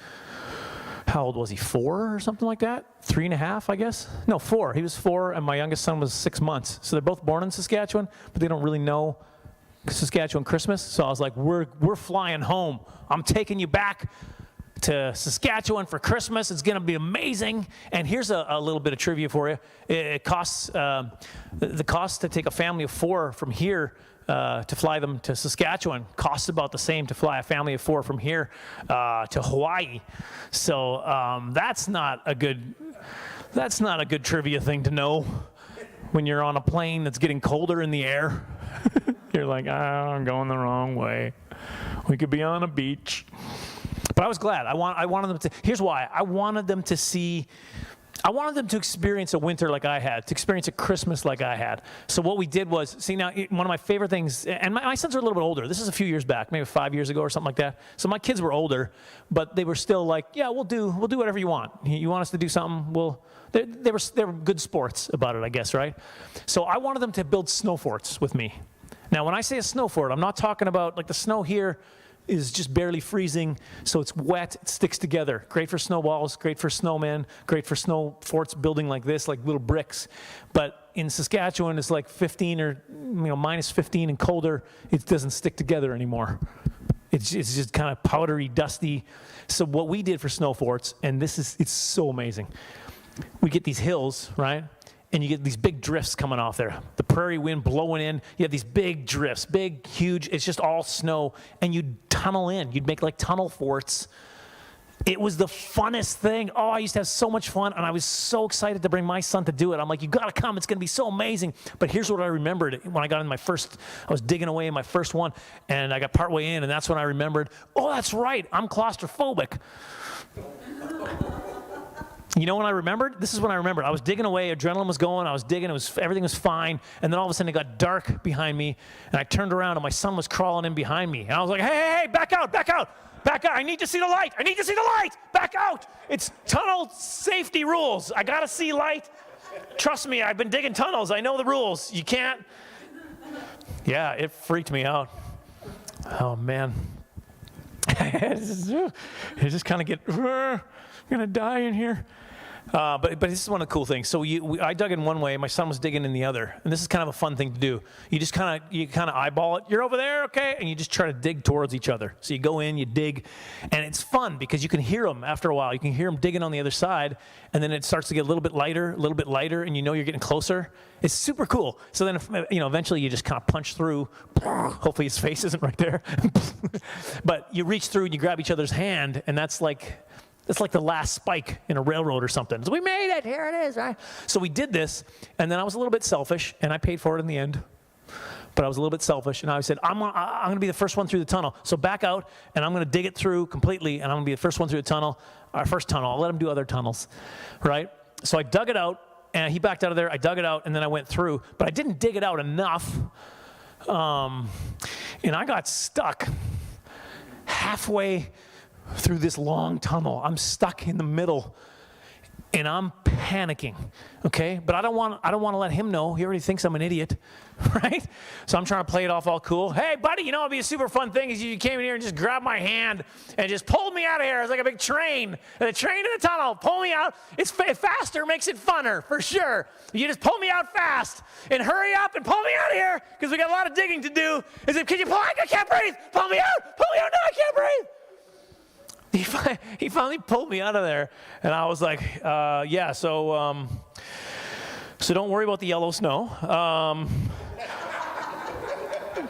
how old was he, 4 or something like that? 3.5, I guess? No, 4. He was 4, and my youngest son was 6 months. So they're both born in Saskatchewan, but they don't really know Saskatchewan Christmas. So I was like, we're flying home. I'm taking you back to Saskatchewan for Christmas. It's going to be amazing. And here's a little bit of trivia for you. It costs, the cost to take a family of 4 from here to fly them to Saskatchewan costs about the same to fly a family of 4 from here to Hawaii. So that's not a good trivia thing to know when you're on a plane that's getting colder in the air. You're like, I'm going the wrong way. We could be on a beach. But I was glad. I wanted them to. Here's why. I wanted them to experience a winter like I had, to experience a Christmas like I had. So what we did was, now one of my favorite things, and my sons are a little bit older. This is a few years back, maybe 5 years ago or something like that. So my kids were older, but they were still like, yeah, we'll do whatever you want. You want us to do something, they were good sports about it, I guess, right? So I wanted them to build snow forts with me. Now, when I say a snow fort, I'm not talking about, like, the snow here is just barely freezing, so it's wet, it sticks together. Great for snowballs, great for snowmen, great for snow forts building like this, like little bricks. But in Saskatchewan, it's like 15 or minus 15 and colder. It doesn't stick together anymore. It's just kind of powdery, dusty. So what we did for snow forts, and it's so amazing. We get these hills, right? And you get these big drifts coming off there. The prairie wind blowing in. You have these big drifts, big, huge. It's just all snow. And you'd tunnel in. You'd make like tunnel forts. It was the funnest thing. Oh, I used to have so much fun. And I was so excited to bring my son to do it. I'm like, you got to come. It's going to be so amazing. But here's what I remembered when I got in I was digging away in my first one. And I got partway in. And that's when I remembered, oh, that's right. I'm claustrophobic. You know when I remembered? This is when I remembered. I was digging away, adrenaline was going, I was digging, everything was fine, and then all of a sudden it got dark behind me, and I turned around and my son was crawling in behind me. And I was like, hey, back out, back out. I need to see the light. I need to see the light. Back out. It's tunnel safety rules. I got to see light. Trust me, I've been digging tunnels. I know the rules. You can't. Yeah, it freaked me out. Oh, man. You just kind of get, I'm going to die in here. But this is one of the cool things. So I dug in one way, my son was digging in the other. And this is kind of a fun thing to do. You kind of eyeball it. You're over there, okay? And you just try to dig towards each other. So you go in, you dig, and it's fun because you can hear them after a while. You can hear them digging on the other side, and then it starts to get a little bit lighter, and you know you're getting closer. It's super cool. So then, eventually you just kind of punch through. Hopefully his face isn't right there. But you reach through and you grab each other's hand, and that's like the last spike in a railroad or something. So we made it, here it is, right? So we did this, and then I was a little bit selfish, and I paid for it in the end. But I was a little bit selfish, and I said, I'm going to be the first one through the tunnel. So back out, and I'm going to dig it through completely, and I'm going to be the first one through the tunnel, our first tunnel. I'll let him do other tunnels, right? So I dug it out, and he backed out of there. I dug it out, and then I went through. But I didn't dig it out enough, and I got stuck halfway through this long tunnel. I'm stuck in the middle, and I'm panicking, okay? But I don't want to let him know. He already thinks I'm an idiot, right? So I'm trying to play it off all cool. Hey, buddy, it'd be a super fun thing is you came in here and just grabbed my hand and just pulled me out of here. It's like a big train. And the train in the tunnel, pull me out. It's faster, makes it funner, for sure. You just pull me out fast and hurry up and pull me out of here because we got a lot of digging to do. Can you pull? I can't breathe. Pull me out. Pull me out. No, I can't breathe. He finally pulled me out of there, and I was like, yeah, so don't worry about the yellow snow.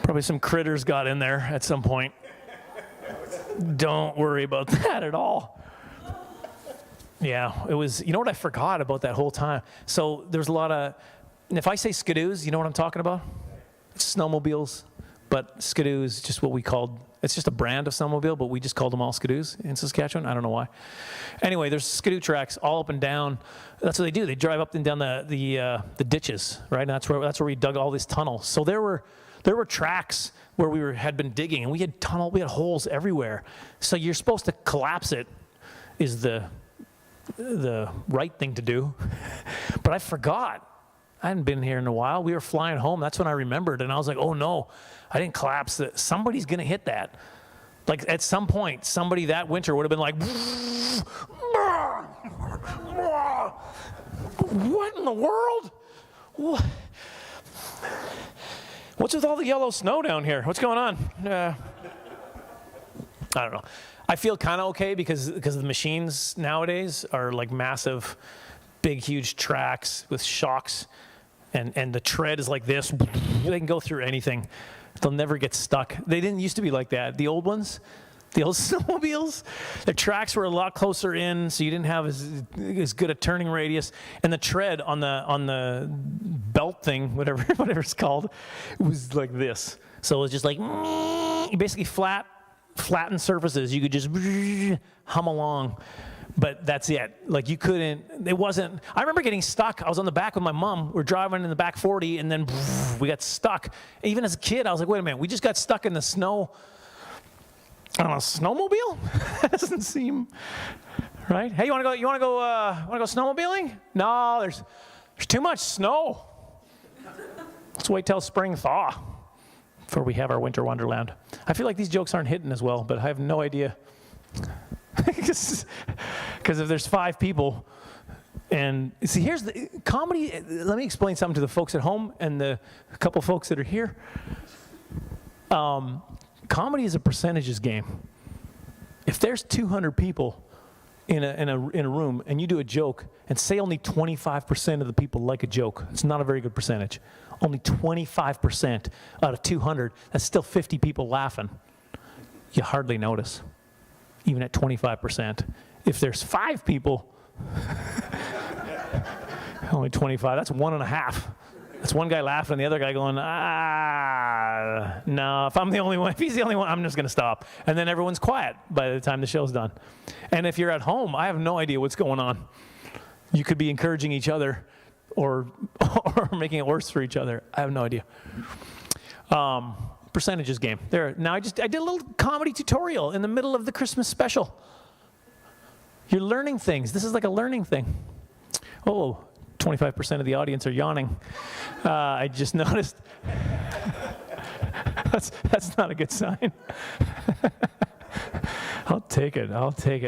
Probably some critters got in there at some point. Don't worry about that at all. Yeah, it was, what I forgot about that whole time? So there's a lot of, and if I say skidoos, you know what I'm talking about? It's snowmobiles, but skidoo is just what we called. It's just a brand of snowmobile, but we just called them all skidoos in Saskatchewan. I don't know why. Anyway, there's skidoo tracks all up and down. That's what they do. They drive up and down the ditches, right? And that's where we dug all these tunnels. So there were tracks where we had been digging, and we had holes everywhere. So you're supposed to collapse it, is the right thing to do. But I forgot. I hadn't been here in a while. We were flying home. That's when I remembered, and I was like, oh no, I didn't collapse it. Somebody's going to hit that. Like at some point, somebody that winter would have been like, what in the world? What's with all the yellow snow down here? What's going on? I don't know. I feel kind of okay because the machines nowadays are like massive, big, huge tracks with shocks. And the tread is like this. They can go through anything. They'll never get stuck. They didn't used to be like that. The old ones, the old snowmobiles, the tracks were a lot closer in, so you didn't have as good a turning radius. And the tread on the belt thing, whatever it's called, it was like this. So it was just like basically flattened surfaces. You could just hum along. But that's it. Like you couldn't, it wasn't, I remember getting stuck. I was on the back with my mom. We're driving in the back 40 and then we got stuck. Even as a kid, I was like, wait a minute, we just got stuck in the snow on a snowmobile? That doesn't seem right. Hey, you want to go snowmobiling? No, there's too much snow. Let's wait till spring thaw before we have our winter wonderland. I feel like these jokes aren't hitting as well, but I have no idea. Because if there's 5 people, and see, here's the comedy. Let me explain something to the folks at home and the couple folks that are here. Comedy is a percentages game. If there's 200 people in a room and you do a joke and say only 25% of the people like a joke, it's not a very good percentage. Only 25% out of 200, that's still 50 people laughing. You hardly notice. Even at 25%. If there's 5 people, only 25, that's 1.5. That's one guy laughing and the other guy going, no, if he's the only one, I'm just gonna stop. And then everyone's quiet by the time the show's done. And if you're at home, I have no idea what's going on. You could be encouraging each other or making it worse for each other. I have no idea. percentages game. There. Now I did a little comedy tutorial in the middle of the Christmas special. You're learning things. This is like a learning thing. Oh, 25% of the audience are yawning. I just noticed. That's not a good sign. I'll take it,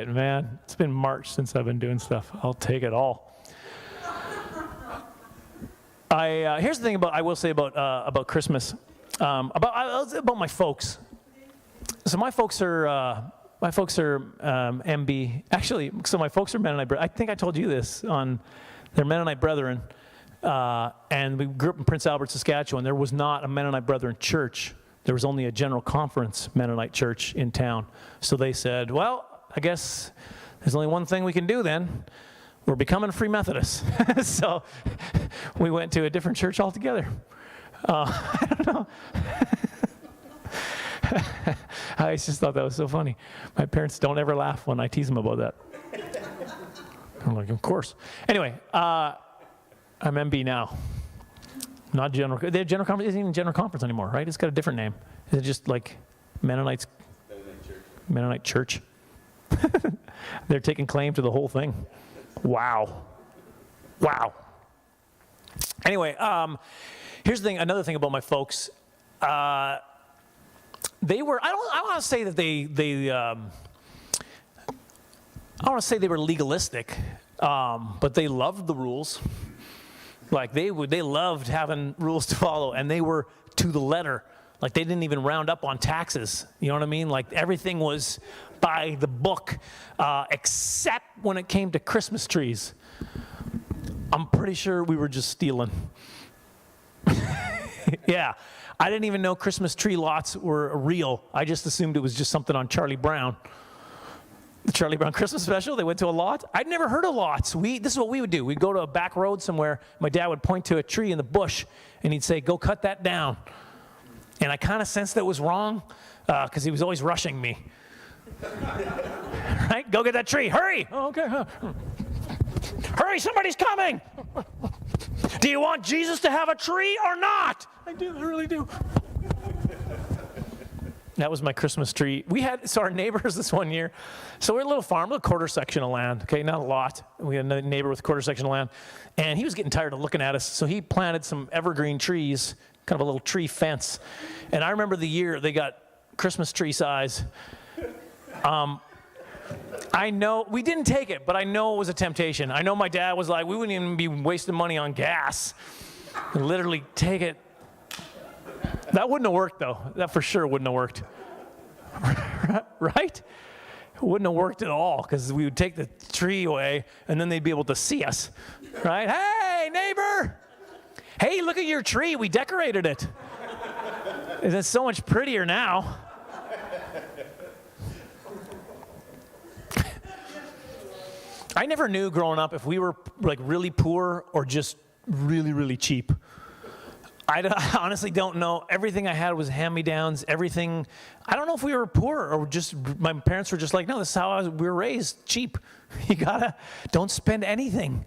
man. It's been March since I've been doing stuff. I'll take it all. Here's the thing I will say about Christmas, about my folks. So my folks are MB. Actually, so my folks are Mennonite. I think I told you this they're Mennonite Brethren, and we grew up in Prince Albert, Saskatchewan. There was not a Mennonite Brethren church. There was only a General Conference Mennonite church in town. So they said, well, I guess there's only one thing we can do then. We're becoming Free Methodists. So we went to a different church altogether. I don't know. I just thought that was so funny. My parents don't ever laugh when I tease them about that. I'm like, of course. Anyway, I'm MB now. Not General. Their General Conference isn't even General Conference anymore, right? It's got a different name. Is it just like Mennonite Church? They're taking claim to the whole thing. Wow. Anyway, here's the thing. Another thing about my folks. They were. I want to say that I want to say they were legalistic, but they loved the rules. Like they loved having rules to follow, and they were to the letter. Like they didn't even round up on taxes. You know what I mean? Like everything was by the book, except when it came to Christmas trees. I'm pretty sure we were just stealing. Yeah, I didn't even know Christmas tree lots were real. I just assumed it was just something on Charlie Brown. The Charlie Brown Christmas special, they went to a lot. I'd never heard of lots. This is what we would do. We'd go to a back road somewhere. My dad would point to a tree in the bush, and he'd say, go cut that down. And I kind of sensed that was wrong because he was always rushing me. Right? Go get that tree. Hurry. Oh, okay. Hurry, somebody's coming. Do you want Jesus to have a tree or not? I do. I really do. That was my Christmas tree. So our neighbors this one year, so we're a little farm, a little quarter section of land, okay, not a lot. We had a neighbor with a quarter section of land, and he was getting tired of looking at us, so he planted some evergreen trees, kind of a little tree fence. And I remember the year they got Christmas tree size. I know, we didn't take it, but I know it was a temptation. I know my dad was like, we wouldn't even be wasting money on gas. Literally take it. That wouldn't have worked, though. That for sure wouldn't have worked. Right? It wouldn't have worked at all, because we would take the tree away, and then they'd be able to see us. Right? Hey, neighbor! Hey, look at your tree. We decorated it. It's so much prettier now. I never knew growing up if we were like really poor or just really, really cheap. I honestly don't know. Everything I had was hand-me-downs. Everything. I don't know if we were poor or just my parents were just like, no, this is how we were raised, cheap. You don't spend anything.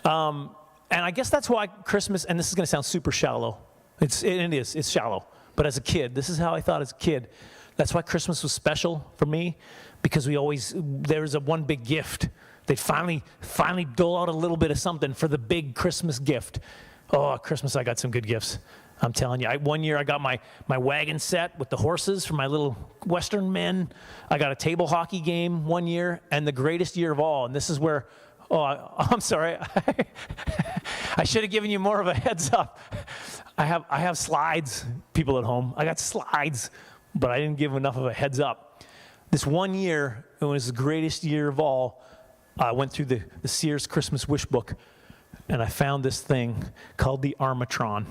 And I guess that's why Christmas, and this is going to sound super shallow. It is. It's shallow. But as a kid, this is how I thought as a kid. That's why Christmas was special for me, because there was one big gift. They'd finally dole out a little bit of something for the big Christmas gift. Oh, Christmas, I got some good gifts. I'm telling you. One year I got my wagon set with the horses for my little Western men. I got a table hockey game one year, and the greatest year of all, and this is where, I'm sorry. I should have given you more of a heads up. I have slides, people at home. I got slides, but I didn't give enough of a heads up. This one year, it was the greatest year of all. I went through the Sears Christmas wish book, and I found this thing called the Armatron.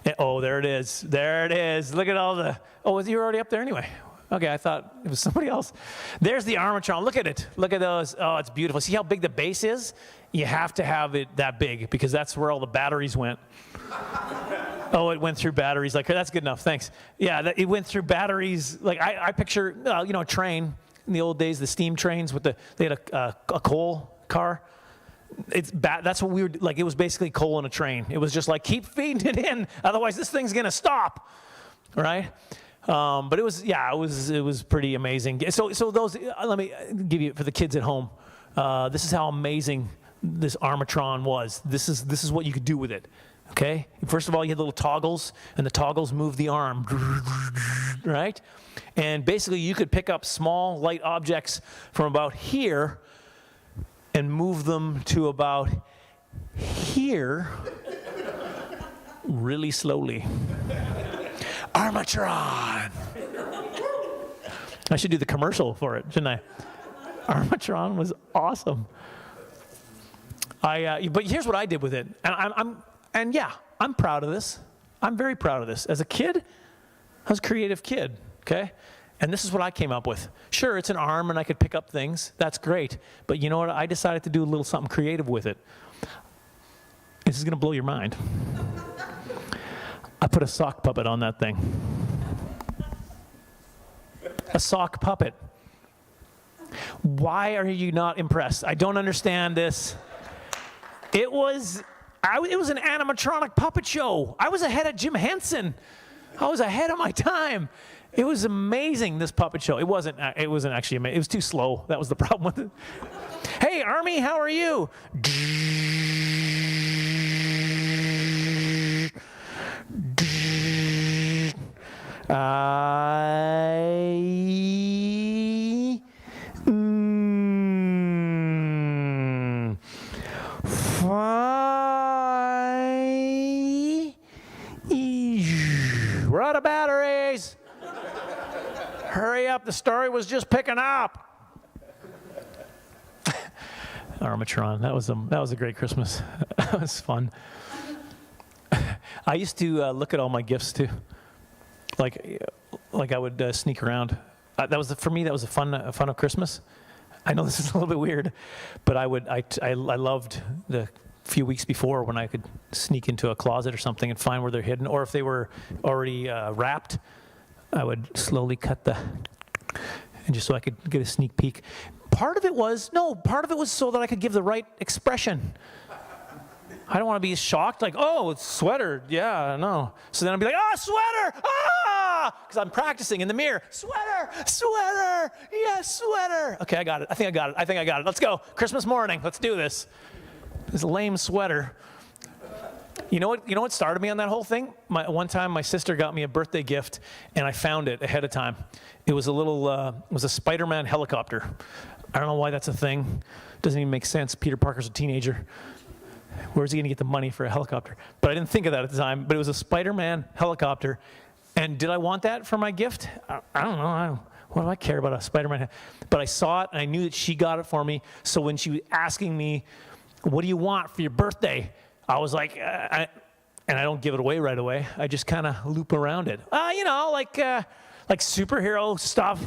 And, there it is. There it is. Look at all the... Oh, you were already up there anyway. Okay, I thought it was somebody else. There's the Armatron. Look at it. Look at those. Oh, it's beautiful. See how big the base is? You have to have it that big because that's where all the batteries went. Oh, it went through batteries. Like, that's good enough. Thanks. Yeah, it went through batteries. Like, I picture, a train. In the old days, the steam trains they had a coal car. That's what we were like. It was basically coal in a train. It was just like, keep feeding it in, otherwise this thing's gonna stop. right? But it was pretty amazing. So those, let me give you, for the kids at home, this is how amazing this Armatron was. This is what you could do with it, okay? First of all, you had little toggles, and the toggles move the arm, right? And basically, you could pick up small, light objects from about here and move them to about here really slowly. Armatron! I should do the commercial for it, shouldn't I? Armatron was awesome. But here's what I did with it, and I'm proud of this. I'm very proud of this. As a kid, I was a creative kid, okay? And this is what I came up with. Sure, it's an arm and I could pick up things. That's great. But you know what? I decided to do a little something creative with it. This is going to blow your mind. I put a sock puppet on that thing. A sock puppet. Why are you not impressed? I don't understand this. It was an animatronic puppet show. I was ahead of Jim Henson. I was ahead of my time. It was amazing, this puppet show. It wasn't actually amazing. It was too slow. That was the problem with it. Hey, Army, how are you? We're out of batteries. Hurry up, the story was just picking up. Armatron, that was a great Christmas. That was fun. I used to look at all my gifts too. Like I would sneak around. For me, that was the fun of Christmas. I know this is a little bit weird, but I loved the few weeks before when I could sneak into a closet or something and find where they're hidden, or if they were already wrapped, I would slowly cut and just so I could get a sneak peek. Part of it was so that I could give the right expression. I don't want to be shocked, like, oh, it's sweater, yeah, no. So then I'd be like, oh, sweater, because I'm practicing in the mirror. Sweater, yes, sweater. Okay, I got it. I think I got it. Let's go. Christmas morning. Let's do this. This lame sweater. You know what started me on that whole thing? One time, my sister got me a birthday gift, and I found it ahead of time. It was a Spider-Man helicopter. I don't know why that's a thing. Doesn't even make sense. Peter Parker's a teenager. Where's he going to get the money for a helicopter? But I didn't think of that at the time. But it was a Spider-Man helicopter. And did I want that for my gift? I don't know. What do I care about a Spider-Man? But I saw it, and I knew that she got it for me. So when she was asking me, what do you want for your birthday? I was like, and I don't give it away right away. I just kind of loop around it. Like superhero stuff.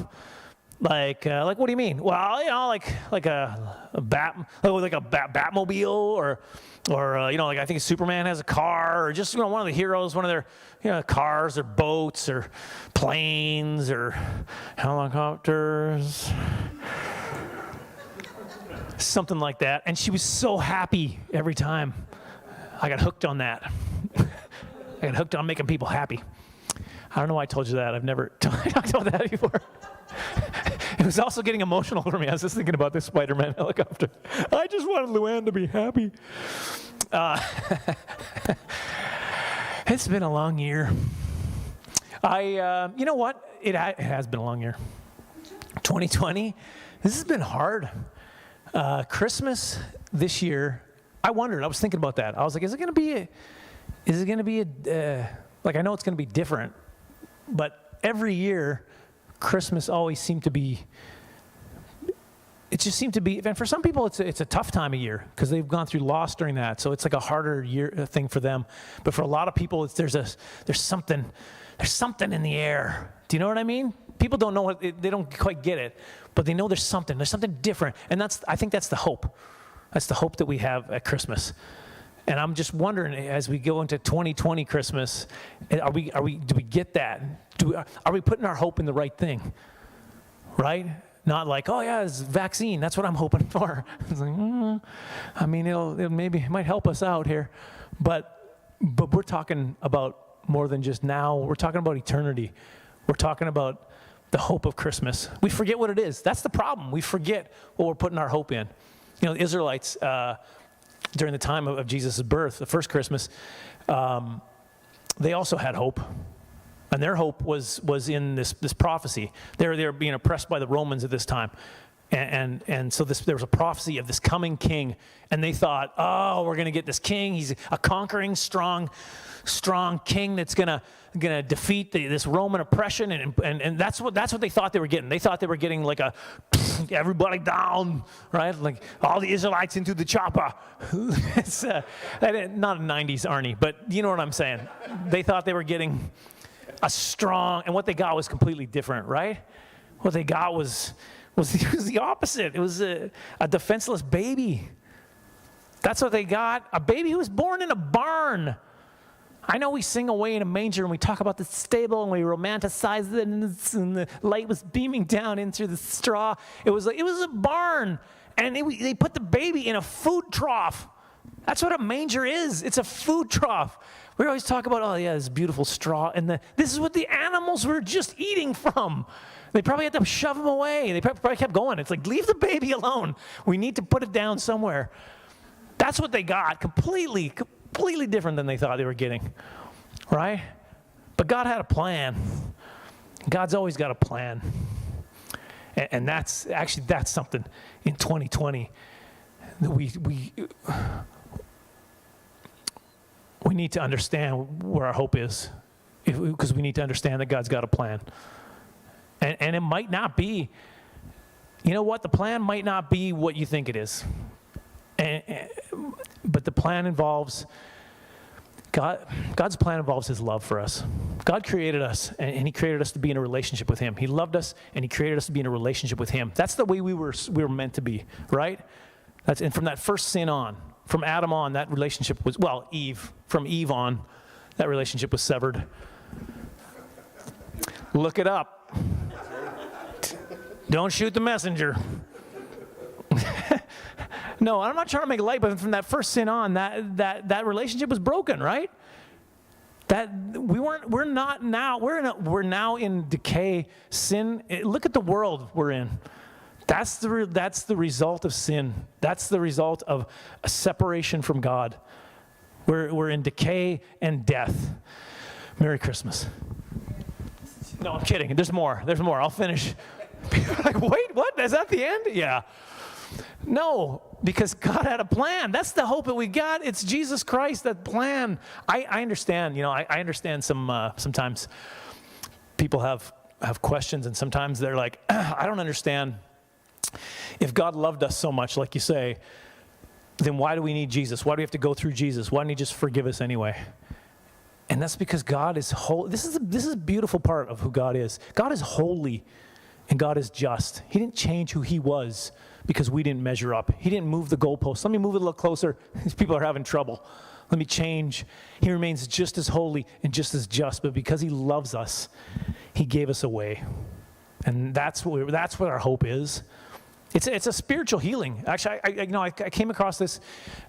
Like what do you mean? Well, like a Batmobile, or like I think Superman has a car, or just one of the heroes, one of their cars or boats or planes or helicopters, something like that. And she was so happy every time. I got hooked on that. I got hooked on making people happy. I don't know why I told you that. I've never talked about that before. It was also getting emotional for me. I was just thinking about this Spider-Man helicopter. I just wanted Luann to be happy. It's been a long year. You know what? It has been a long year. 2020, this has been hard. Christmas this year, I wondered. I was thinking about that. I was like, is it going to be like, I know it's going to be different, but every year, Christmas always seemed to be, and for some people it's a tough time of year because they've gone through loss during that, so it's like a harder thing for them. But for a lot of people, there's something in the air. Do you know what I mean? People don't know they don't quite get it, but they know there's something different, and I think that's the hope. That's the hope that we have at Christmas. And I'm just wondering, as we go into 2020 Christmas, do we get that? Are we putting our hope in the right thing? Right? Not like, oh yeah, it's vaccine. That's what I'm hoping for. It's like, I mean, it might help us out here, but we're talking about more than just now. We're talking about eternity. We're talking about the hope of Christmas. We forget what it is. That's the problem. We forget what we're putting our hope in. You know, the Israelites, during the time of Jesus' birth, the first Christmas, they also had hope. And their hope was in this prophecy. They were being oppressed by the Romans at this time. And so there was a prophecy of this coming king. And they thought, oh, we're going to get this king. He's a conquering, strong king that's going to defeat this Roman oppression. And that's what they thought they were getting. They thought they were getting like everybody down, right? Like all the Israelites into the chopper. It's not a 90s Arnie, but you know what I'm saying. They thought they were getting a strong, and what they got was completely different, right? What they got was the opposite. It was a defenseless baby. That's what they got. A baby who was born in a barn. I know we sing Away in a Manger and we talk about the stable and we romanticize it and the light was beaming down into the straw. It was a barn, and they put the baby in a food trough. That's what a manger is. It's a food trough. We always talk about, oh yeah, this beautiful straw, and this is what the animals were just eating from. They probably had to shove them away. They probably kept going. It's like, leave the baby alone. We need to put it down somewhere. That's what they got. Completely different than they thought they were getting, right? But God had a plan. God's always got a plan. And that's something in 2020 that we need to understand where our hope is, because we need to understand that God's got a plan. And it might not be, you know what? The plan might not be what you think it is. But the plan involves, God's plan involves his love for us. God created us, and he created us to be in a relationship with him. He loved us, and he created us to be in a relationship with him. That's the way we were meant to be, right? And from that first sin on, from Adam on, that relationship was, from Eve on, that relationship was severed. Look it up. Don't shoot the messenger. No, I'm not trying to make light, but from that first sin on, that relationship was broken, right? We're now in decay, sin. Look at the world we're in. That's the result of sin. That's the result of a separation from God. We're in decay and death. Merry Christmas. No, I'm kidding. There's more. I'll finish. People are like, wait, what? Is that the end? Yeah. No, because God had a plan. That's the hope that we got. It's Jesus Christ, that plan. I understand, I understand sometimes people have questions, and sometimes they're like, I don't understand. If God loved us so much, like you say, then why do we need Jesus? Why do we have to go through Jesus? Why didn't he just forgive us anyway? And that's because God is holy. This is a beautiful part of who God is. God is holy and God is just. He didn't change who he was because we didn't measure up. He didn't move the goalposts. Let me move it a little closer. These people are having trouble. Let me change. He remains just as holy and just as just, but because he loves us, he gave us away. And that's what our hope is. It's a spiritual healing. Actually, I came across this,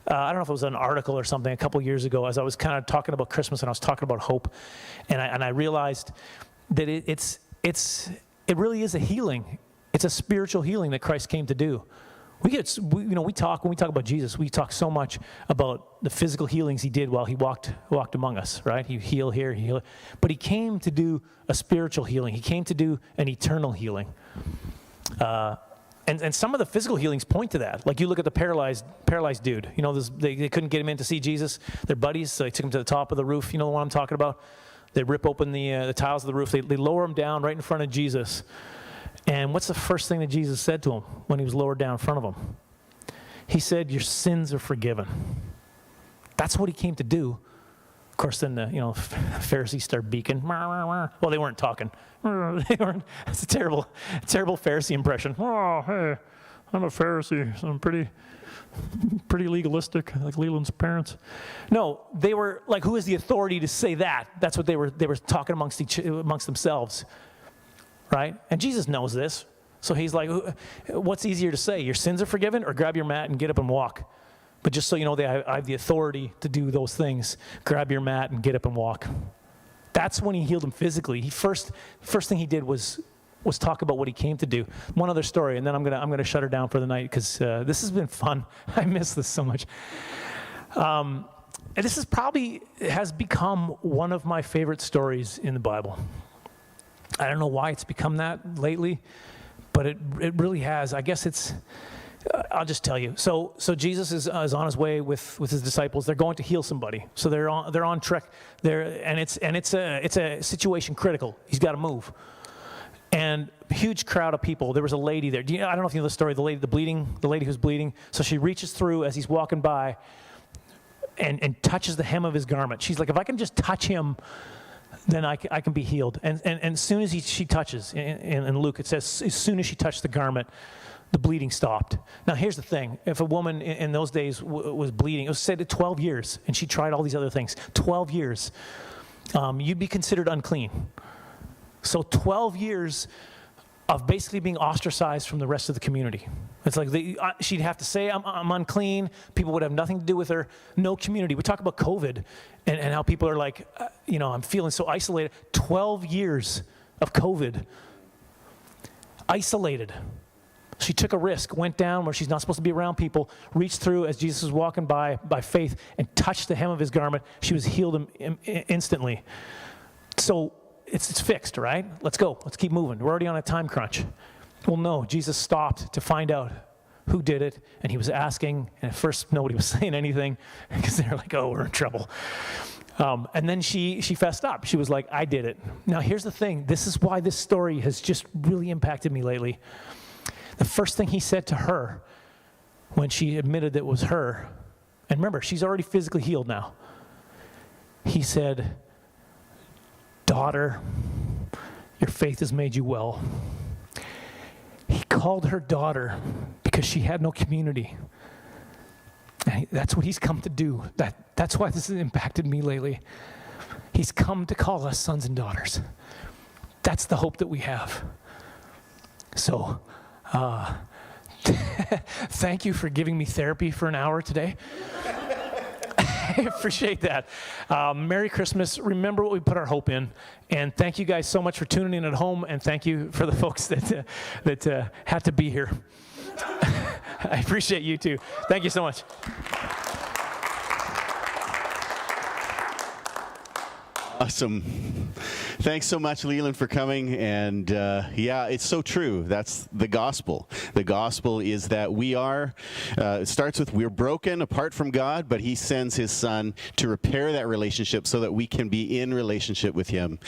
I don't know if it was an article or something a couple years ago, as I was kind of talking about Christmas and I was talking about hope, and I realized that it really is a healing. It's a spiritual healing that Christ came to do. When we talk about Jesus, we talk so much about the physical healings he did while he walked among us, right? He healed here, but he came to do a spiritual healing. He came to do an eternal healing. And some of the physical healings point to that. Like you look at the paralyzed dude. They couldn't get him in to see Jesus. Their buddies, so they took him to the top of the roof. You know what I'm talking about? They rip open the tiles of the roof. They lower him down right in front of Jesus. And what's the first thing that Jesus said to him when he was lowered down in front of him? He said, "Your sins are forgiven." That's what he came to do. Of course, then the Pharisees start beaking. Well, they weren't talking. It's a terrible Pharisee impression. Oh, hey, I'm a Pharisee, so I'm pretty legalistic, like Leland's parents. No, they were like, who has the authority to say that? That's what they were talking amongst themselves, right? And Jesus knows this, so he's like, what's easier to say? Your sins are forgiven, or grab your mat and get up and walk? But just so you know, I have the authority to do those things. Grab your mat and get up and walk. That's when he healed him physically. First thing he did was talk about what he came to do. One other story, and then I'm gonna shut her down for the night because this has been fun. I miss this so much. And this is has become one of my favorite stories in the Bible. I don't know why it's become that lately, but it really has. I guess it's. I'll just tell you. So Jesus is on his way with his disciples. They're going to heal somebody. So they're on trek there, and it's a situation critical. He's got to move, and huge crowd of people. There was a lady there. I don't know if you know the story. The lady who's bleeding. So she reaches through as he's walking by, and touches the hem of his garment. She's like, if I can just touch him, then I can be healed. And as soon as she touches, in Luke it says, as soon as she touched the garment, the bleeding stopped. Now, here's the thing. If a woman in those days was bleeding, it was said 12 years, and she tried all these other things. 12 years, you'd be considered unclean. So 12 years of basically being ostracized from the rest of the community. It's like she'd have to say, I'm unclean. People would have nothing to do with her. No community. We talk about COVID and how people are like, I'm feeling so isolated. 12 years of COVID. Isolated. She took a risk, went down where she's not supposed to be around people, reached through as Jesus was walking by faith, and touched the hem of his garment. She was healed instantly. So it's fixed, right? Let's go. Let's keep moving. We're already on a time crunch. Well, no, Jesus stopped to find out who did it, and he was asking, and at first nobody was saying anything because they were like, oh, we're in trouble. And then she fessed up. She was like, I did it. Now, here's the thing. This is why this story has just really impacted me lately. The first thing he said to her when she admitted that it was her, and remember, she's already physically healed now. He said, daughter, your faith has made you well. He called her daughter because she had no community. And that's what he's come to do. That's why this has impacted me lately. He's come to call us sons and daughters. That's the hope that we have. So, thank you for giving me therapy for an hour today. I appreciate that. Merry Christmas. Remember what we put our hope in. And thank you guys so much for tuning in at home. And thank you for the folks that had to be here. I appreciate you too. Thank you so much. Awesome. Thanks so much, Leland, for coming. And yeah, it's so true. That's the gospel. The gospel is that it starts with we're broken apart from God, but he sends his son to repair that relationship so that we can be in relationship with him.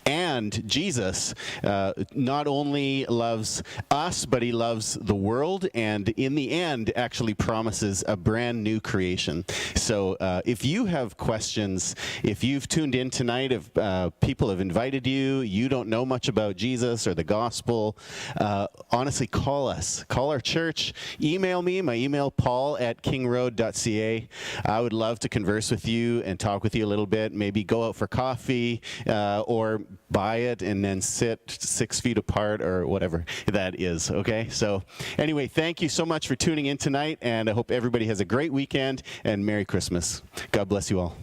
And Jesus not only loves us, but he loves the world, and in the end actually promises a brand new creation. So if you have questions, if you've tuned in tonight, if people have invited you, you don't know much about Jesus or the gospel, honestly, call us. Call our church. Email me. My email, paul@kingroad.ca. I would love to converse with you and talk with you a little bit, maybe go out for coffee or buy it and then sit 6 feet apart or whatever that is, okay? So anyway, thank you so much for tuning in tonight, and I hope everybody has a great weekend, and Merry Christmas. God bless you all.